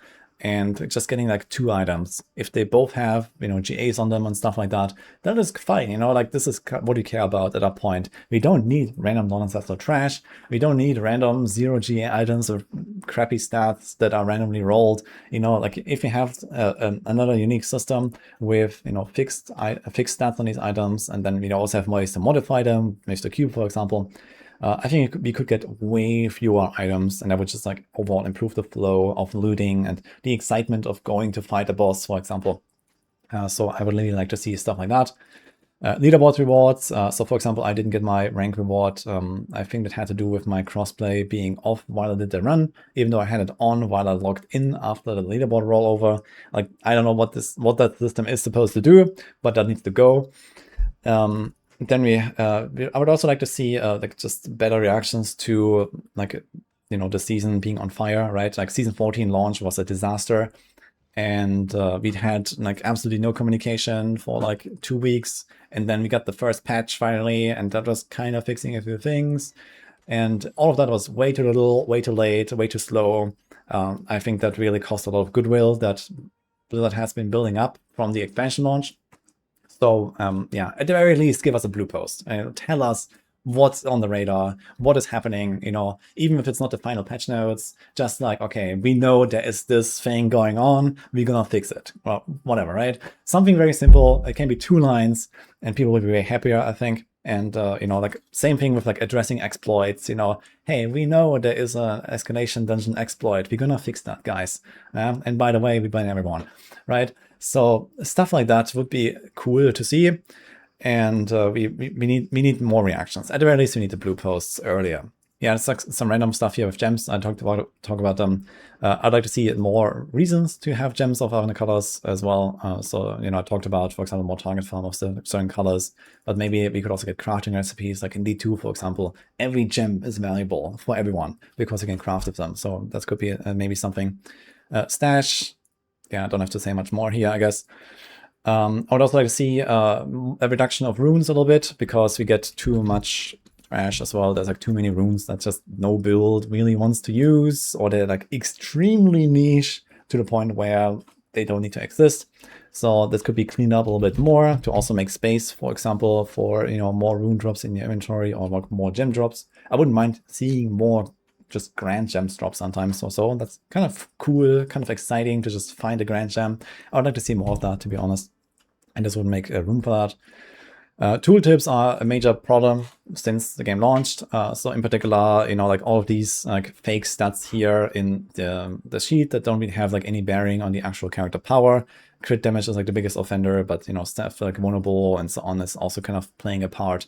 Speaker 1: and just getting like 2 items. If they both have, you know, GAs on them and stuff like that, that is fine. You know, like this is what we care about at that point. We don't need random non-ancestral trash. We don't need random 0 GA items or crappy stats that are randomly rolled. You know, like if you have another unique system with, you know, fixed stats on these items, and then we also have ways to modify them, with the cube, for example, I think we could get way fewer items, and that would just like overall improve the flow of looting and the excitement of going to fight a boss, for example. So I would really like to see stuff like that. Leaderboard rewards. So for example, I didn't get my rank reward. I think that had to do with my crossplay being off while I did the run, even though I had it on while I logged in after the leaderboard rollover. Like, I don't know what that system is supposed to do, but that needs to go. Then I would also like to see like just better reactions to like, you know, the season being on fire, right? Like season 14 launch was a disaster, and we'd had like absolutely no communication for like 2 weeks, and then we got the first patch finally, and that was kind of fixing a few things, and all of that was way too little, way too late, way too slow. I think that really cost a lot of goodwill that Blizzard has been building up from the expansion launch. So yeah, at the very least, give us a blue post and tell us what's on the radar, what is happening, you know, even if it's not the final patch notes, just like, okay, we know there is this thing going on, we're gonna fix it, well, whatever, right? Something very simple. It can be 2 lines and people will be way happier, I think. And, you know, like same thing with like addressing exploits, you know, hey, we know there is a escalation dungeon exploit, we're gonna fix that, guys. And by the way, we ban everyone, right? So stuff like that would be cool to see. And we need more reactions. At the very least, we need the blue posts earlier. Yeah, it's like some random stuff here with gems. I talk about them. I'd like to see more reasons to have gems of other colors as well. So, you know, I talked about, for example, more target farm of certain colors, but maybe we could also get crafting recipes, like in D2, for example. Every gem is valuable for everyone because you can craft with them. So that could be maybe something. Stash. Yeah, I don't have to say much more here, I guess. I would also like to see a reduction of runes a little bit, because we get too much trash as well. There's like too many runes that just no build really wants to use, or they're like extremely niche to the point where they don't need to exist. So this could be cleaned up a little bit more to also make space, for example, for, you know, more rune drops in your inventory, or like more gem drops. I wouldn't mind seeing more just grand gems drop sometimes or so. That's kind of cool, kind of exciting to just find a grand gem. I would like to see more of that, to be honest. And this would make room for that. Tooltips are a major problem since the game launched. So in particular, you know, like all of these like fake stats here in the sheet that don't really have like any bearing on the actual character power. Crit damage is like the biggest offender, but, you know, stuff like vulnerable and so on is also kind of playing a part.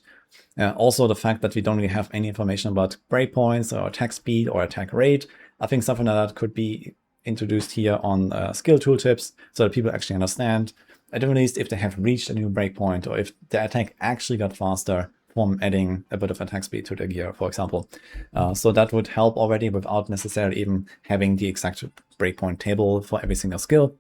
Speaker 1: Also, the fact that we don't really have any information about breakpoints or attack speed or attack rate. I think something like that could be introduced here on skill tooltips, so that people actually understand, at the least, if they have reached a new breakpoint, or if the attack actually got faster from adding a bit of attack speed to the gear, for example. So that would help already without necessarily even having the exact breakpoint table for every single skill.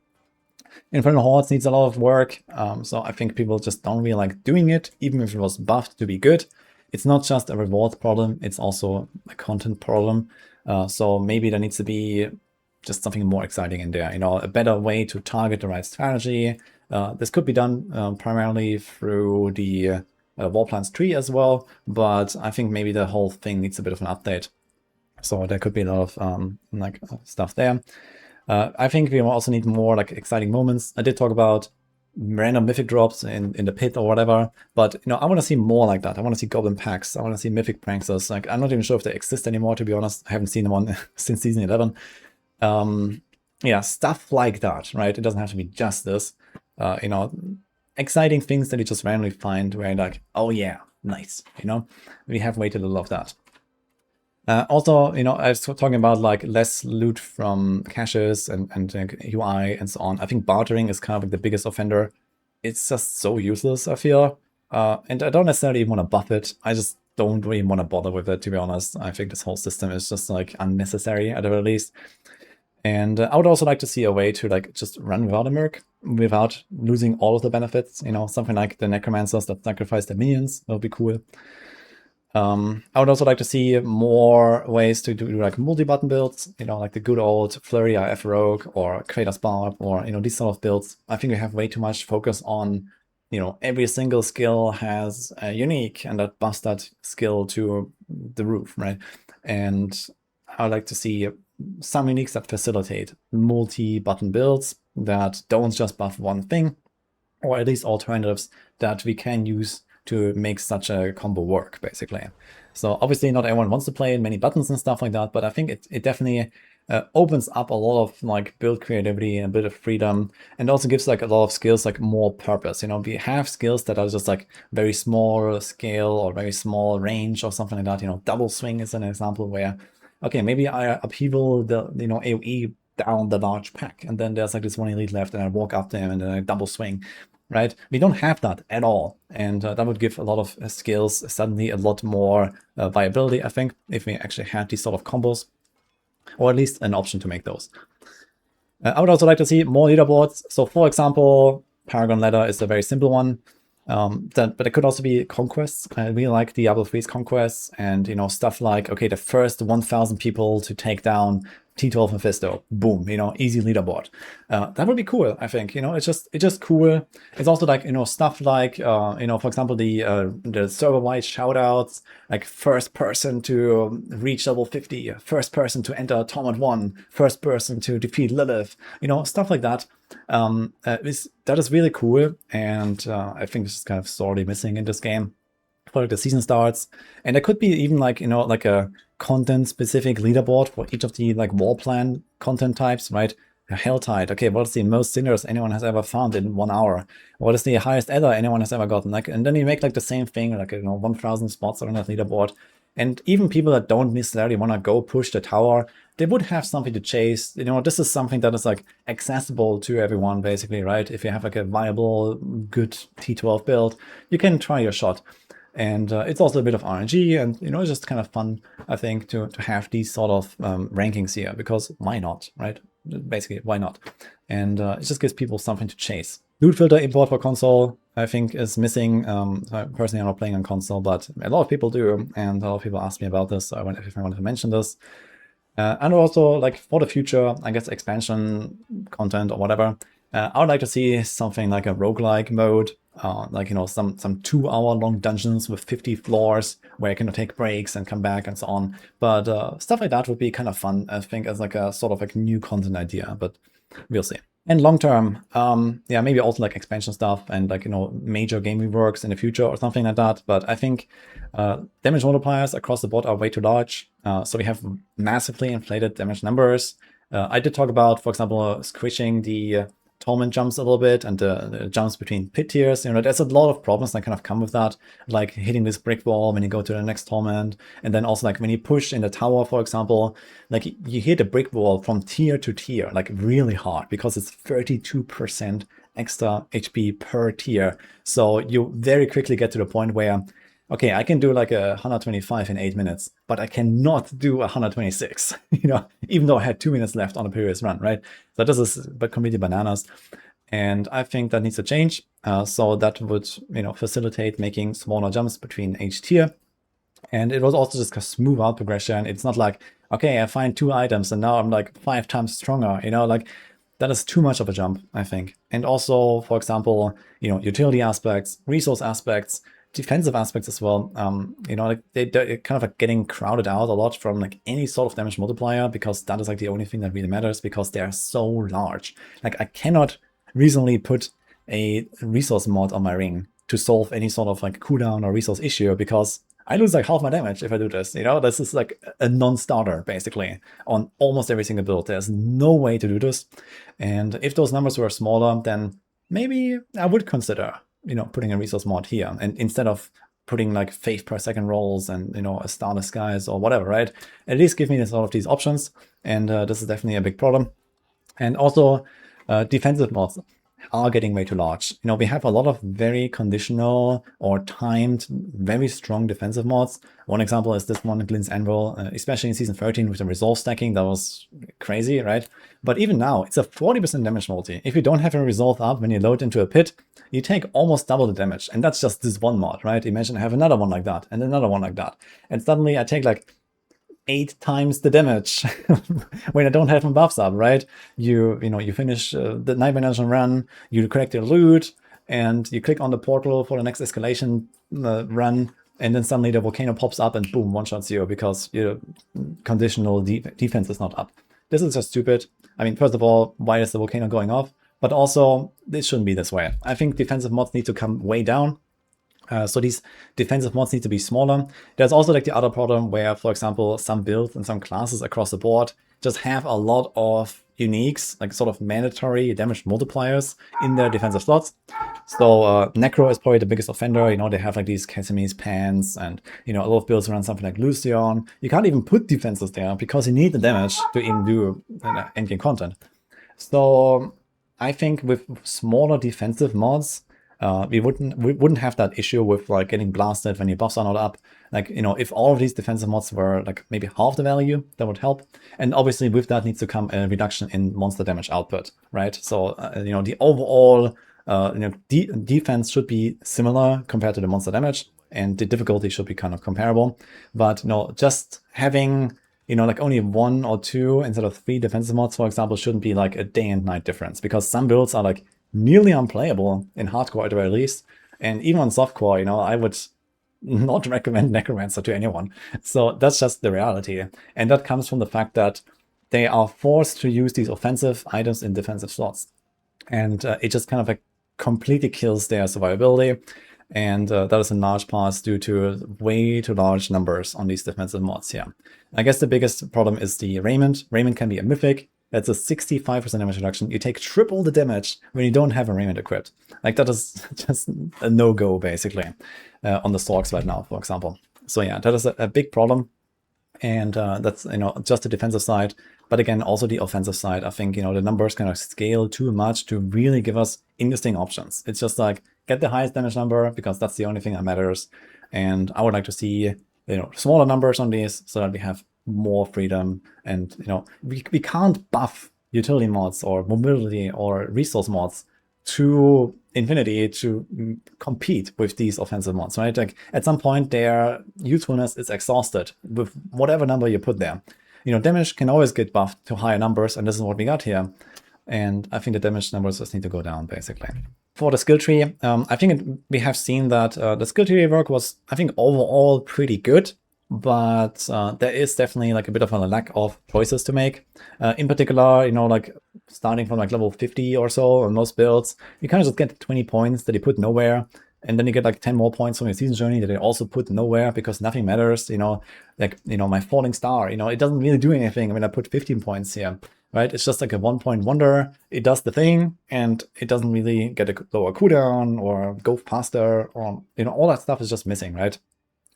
Speaker 1: Infernal Hordes needs a lot of work, so I think people just don't really like doing it, even if it was buffed to be good. It's not just a reward problem, it's also a content problem. So maybe there needs to be just something more exciting in there, you know, a better way to target the right strategy. This could be done primarily through the Warplans tree as well, but I think maybe the whole thing needs a bit of an update. So there could be a lot of stuff there. I think we also need more like exciting moments. I did talk about random mythic drops in the pit or whatever, but, you know, I want to see more like that. I want to see goblin packs. I want to see mythic pranksters. Like, I'm not even sure if they exist anymore, to be honest. I haven't seen one since season 11. Yeah, stuff like that, right? It doesn't have to be just this. You know, exciting things that you just randomly find where you're like, oh yeah, nice. You know, we have way too little of that. Also, you know, I was talking about like less loot from caches and UI and so on. I think bartering is kind of like the biggest offender. It's just so useless, I feel. And I don't necessarily even want to buff it. I just don't really want to bother with it, to be honest. I think this whole system is just like unnecessary at the very least. And I would also like to see a way to like just run without a merc, without losing all of the benefits. You know, something like the necromancers that sacrifice their minions. That would be cool. I would also like to see more ways to do like multi-button builds, you know, like the good old Flurry IF Rogue or Kratos Barb, or, you know, these sort of builds. I think we have way too much focus on, you know, every single skill has a unique, and that buffs that skill to the roof, right? And I would like to see some uniques that facilitate multi-button builds that don't just buff one thing, or at least alternatives that we can use to make such a combo work, basically. So obviously not everyone wants to play many buttons and stuff like that, but I think it definitely opens up a lot of like build creativity and a bit of freedom, and also gives like a lot of skills like more purpose. You know, we have skills that are just like very small scale or very small range or something like that. You know, double swing is an example where, okay, maybe I upheaval the, you know, AoE down the large pack, and then there's like this one elite left, and I walk up to him and then I double swing. Right? We don't have that at all. And that would give a lot of skills suddenly a lot more viability, I think, if we actually had these sort of combos, or at least an option to make those. I would also like to see more leaderboards. So, for example, Paragon Ladder is a very simple one. But it could also be conquests. I really like Diablo 3's conquests, and, you know, stuff like, okay, the first 1,000 people to take down T12 Mephisto, boom, you know, easy leaderboard. That would be cool, I think. You know, it's just cool. It's also like, you know, stuff like, you know, for example, the server-wide shoutouts, like first person to reach level 50, first person to enter Torment 1, first person to defeat Lilith, you know, stuff like that. That is really cool, and I think it's kind of sorely missing in this game before the season starts. And there could be even like, you know, like a content specific leaderboard for each of the like wall plan content types, right? Helltide. Okay, what's the most sinners anyone has ever found in 1 hour? What is the highest ether anyone has ever gotten? Like, and then you make like the same thing, like 1,000 spots on that leaderboard. And even people that don't necessarily want to go push the tower, they would have something to chase. This is something that is like accessible to everyone, basically, right? If you have like a viable, good T12 build, you can try your shot. And it's also a bit of RNG, and it's just kind of fun, I think, to have these sort of rankings here, because why not, right? Basically, why not? And it just gives people something to chase. Loot filter import for console, I think, is missing. Personally, I'm not playing on console, but a lot of people do, and a lot of people ask me about this, so if I wanted to mention this. And also, like, for the future, I guess expansion content or whatever, I would like to see something like a roguelike mode, like, some 2-hour long dungeons with 50 floors where you can take breaks and come back and so on. But stuff like that would be kind of fun, I think, as like a sort of like new content idea, but we'll see. And long term, yeah, maybe also like expansion stuff and like, major game reworks in the future or something like that. But I think damage multipliers across the board are way too large. So we have massively inflated damage numbers. I did talk about, for example, squishing the torment jumps a little bit and the jumps between pit tiers. There's a lot of problems that kind of come with that, like hitting this brick wall when you go to the next torment, and then also like when you push in the tower, for example, like you hit a brick wall from tier to tier, like really hard, because it's 32% extra HP per tier. So you very quickly get to the point where, okay, I can do like 125 in 8 minutes, but I cannot do 126, even though I had 2 minutes left on the previous run, right? So this is completely bananas. And I think that needs to change. So that would, facilitate making smaller jumps between each tier. And it was also just a smooth out progression. It's not like, okay, I find 2 items and now I'm like 5 times stronger, like that is too much of a jump, I think. And also, for example, utility aspects, resource aspects, defensive aspects as well, like they're kind of like getting crowded out a lot from like any sort of damage multiplier, because that is like the only thing that really matters, because they're so large. Like I cannot reasonably put a resource mod on my ring to solve any sort of like cooldown or resource issue, because I lose like half my damage if I do this. This is like a non-starter basically on almost every single build. There's no way to do this. And if those numbers were smaller, then maybe I would consider putting a resource mod here, and instead of putting like faith per second rolls and a star disguise or whatever, right? At least give me sort of these options, and this is definitely a big problem. And also, defensive mods are getting way too large. We have a lot of very conditional or timed, very strong defensive mods. One example is this one, Glyn's Anvil, especially in Season 13 with the resolve stacking. That was crazy, right? But even now, it's a 40% damage multi. If you don't have a resolve up when you load into a pit, you take almost double the damage. And that's just this one mod, right? Imagine I have another one like that and another one like that. And suddenly I take like 8 times the damage when I don't have my buffs up, right? You finish the Nightmare Dungeon run, you collect your loot, and you click on the portal for the next escalation run, and then suddenly the volcano pops up and boom, one-shots you because your conditional defense is not up. This is just stupid. I mean, first of all, why is the volcano going off? But also, this shouldn't be this way. I think defensive mods need to come way down. So these defensive mods need to be smaller. There's also like the other problem where, for example, some builds and some classes across the board just have a lot of uniques, like sort of mandatory damage multipliers in their defensive slots. So Necro is probably the biggest offender. They have like these Casimir's pants, and a lot of builds run something like Lucion. You can't even put defenses there because you need the damage to even do endgame content. So I think with smaller defensive mods, we wouldn't have that issue with like getting blasted when your buffs are not up. Like, if all of these defensive mods were like maybe half the value, that would help. And obviously with that needs to come a reduction in monster damage output, right? So, the overall, defense should be similar compared to the monster damage, and the difficulty should be kind of comparable. But, just having, like only 1 or 2 instead of 3 defensive mods, for example, shouldn't be like a day and night difference, because some builds are like nearly unplayable in hardcore at the very least, and even on softcore, I would not recommend Necromancer to anyone. So that's just the reality, and that comes from the fact that they are forced to use these offensive items in defensive slots, and it just kind of like completely kills their survivability, and that is in large part due to way too large numbers on these defensive mods here. I guess the biggest problem is the Raiment. Raiment can be a mythic. That's a 65% damage reduction. You take triple the damage when you don't have a raiment equipped. Like, that is just a no-go, basically, on the Storks right now, for example. So yeah, that is a big problem. And that's, just the defensive side. But again, also the offensive side, I think, the numbers kind of scale too much to really give us interesting options. It's just like, get the highest damage number, because that's the only thing that matters. And I would like to see, smaller numbers on these so that we have more freedom. And, we can't buff utility mods or mobility or resource mods to infinity to compete with these offensive mods, right? Like, at some point, their usefulness is exhausted with whatever number you put there. Damage can always get buffed to higher numbers, and this is what we got here. And I think the damage numbers just need to go down, basically. For the skill tree, I think we have seen that the skill tree rework was, I think, overall pretty good. But there is definitely like a bit of a lack of choices to make. In particular, like starting from like level 50 or so on most builds, you kind of just get 20 points that you put nowhere. And then you get like 10 more points from your season journey that you also put nowhere because nothing matters. My falling star, it doesn't really do anything when I put 15 points here, right? It's just like a 1-point wonder. It does the thing and it doesn't really get a lower cooldown or go faster, or, all that stuff is just missing, right?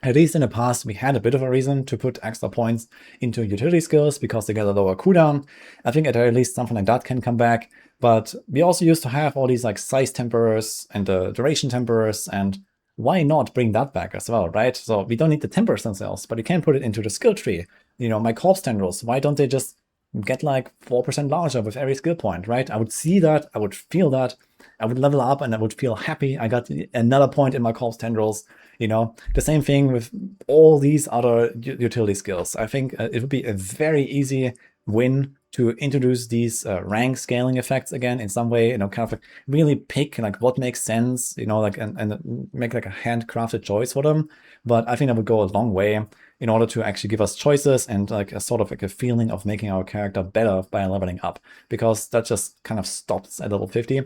Speaker 1: At least in the past, we had a bit of a reason to put extra points into utility skills because they get a lower cooldown. I think at least something like that can come back. But we also used to have all these like size tempers and the duration tempers, and why not bring that back as well, right? So we don't need the tempers themselves, but you can put it into the skill tree. My corpse tendrils, why don't they just get like 4% larger with every skill point, right? I would see that, I would feel that, I would level up and I would feel happy. I got another point in my corpse tendrils. The same thing with all these other utility skills. I think it would be a very easy win to introduce these rank scaling effects again in some way, kind of like really pick like what makes sense, and make like a handcrafted choice for them. But I think that would go a long way in order to actually give us choices and like a sort of like a feeling of making our character better by leveling up, because that just kind of stops at level 50.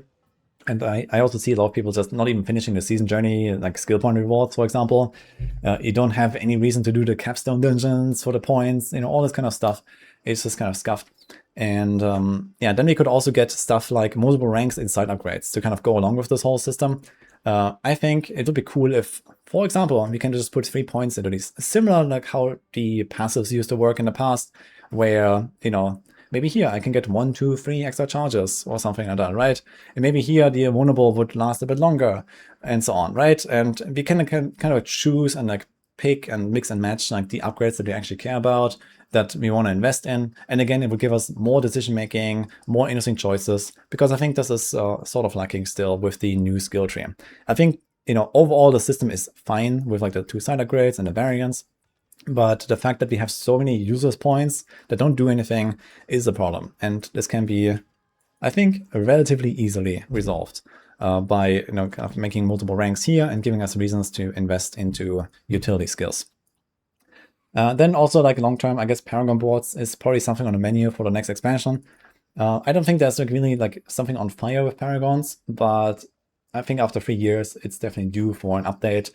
Speaker 1: And I also see a lot of people just not even finishing the season journey, like skill point rewards, for example. You don't have any reason to do the capstone dungeons for the points, all this kind of stuff. It's just kind of scuffed. And then we could also get stuff like multiple ranks inside upgrades to kind of go along with this whole system. I think it would be cool if, for example, we can just put 3 points into these, similar like how the passives used to work in the past, where, maybe here I can get 1, 2, 3 extra charges or something like that, right? And maybe here the vulnerable would last a bit longer and so on, right? And we can kind of choose and like pick and mix and match like the upgrades that we actually care about, that we want to invest in. And again, it will give us more decision making, more interesting choices, because I think this is sort of lacking still with the new skill tree. I think, overall the system is fine with like the 2 side upgrades and the variants. But the fact that we have so many users points that don't do anything is a problem. And this can be, I think, relatively easily resolved by kind of making multiple ranks here and giving us reasons to invest into utility skills. Then also like long-term, I guess Paragon boards is probably something on the menu for the next expansion. I don't think there's like really like something on fire with Paragons, but I think after 3 years, it's definitely due for an update.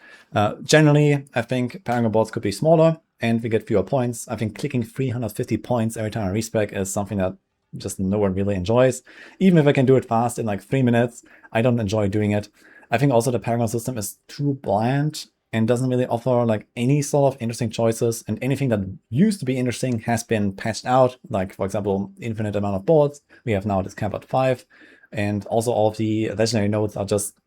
Speaker 1: Generally, I think Paragon boards could be smaller and we get fewer points. I think clicking 350 points every time I respec is something that just no one really enjoys. Even if I can do it fast in like 3 minutes, I don't enjoy doing it. I think also the Paragon system is too bland and doesn't really offer like any sort of interesting choices, and anything that used to be interesting has been patched out. Like, for example, infinite amount of boards. We have now this cap at 5. And also all of the legendary nodes are just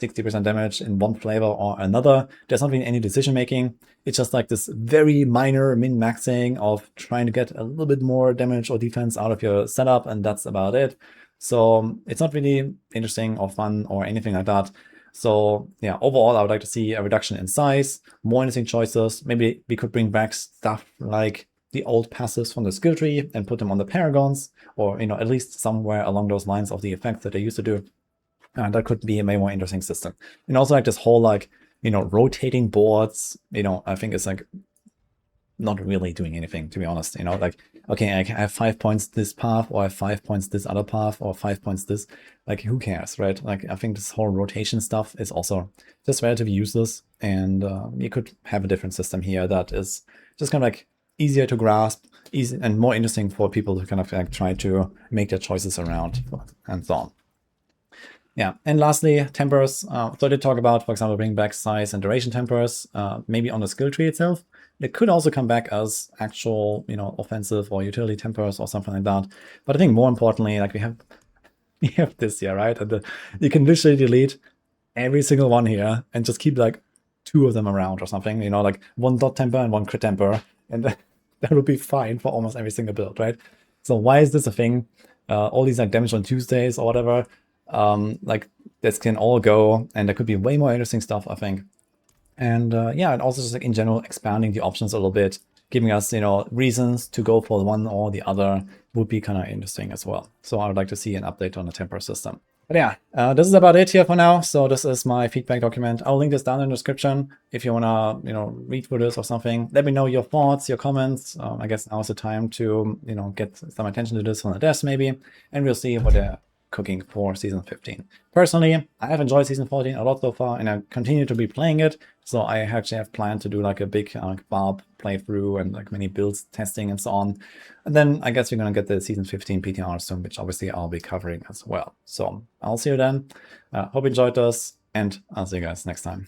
Speaker 1: 60% damage in one flavor or another. There's not really any decision making. It's just like this very minor min-maxing of trying to get a little bit more damage or defense out of your setup, and that's about it. So it's not really interesting or fun or anything like that. So yeah, overall, I would like to see a reduction in size, more interesting choices. Maybe we could bring back stuff like the old passives from the skill tree and put them on the Paragons, or at least somewhere along those lines of the effects that they used to do. And that could be a way more interesting system. And also like this whole like, rotating boards, I think it's like not really doing anything, to be honest. Like, okay, I have 5 points this path, or I have 5 points this other path, or 5 points this. Like, who cares, right? Like, I think this whole rotation stuff is also just relatively useless. And you could have a different system here that is just kind of like easier to grasp, easy and more interesting for people to kind of like try to make their choices around and so on. Yeah, and lastly, tempers. So I did talk about, for example, bringing back size and duration tempers, maybe on the skill tree itself. It could also come back as actual, offensive or utility tempers or something like that. But I think more importantly, like we have this here, right? And you can literally delete every single one here and just keep like 2 of them around or something, like 1 dot temper and 1 crit temper, and that would be fine for almost every single build, right? So why is this a thing? All these like damage on Tuesdays or whatever, like this can all go, and there could be way more interesting stuff, I think. And yeah, and also just like in general expanding the options a little bit, giving us reasons to go for one or the other would be kind of interesting as well. So I would like to see an update on the temper system. But yeah, this is about it here for now. So this is my feedback document. I'll link this down in the description if you wanna read through this or something. Let me know your thoughts, your comments. I guess now is the time to get some attention to this on the desk maybe, and we'll see what they're cooking for season 15. Personally, I have enjoyed season 14 a lot so far, and I continue to be playing it. So I actually have planned to do like a big Barb playthrough and like many builds testing and so on. And then I guess we're gonna get the season 15 PTR soon, which obviously I'll be covering as well. So I'll see you then. Hope you enjoyed this, and I'll see you guys next time.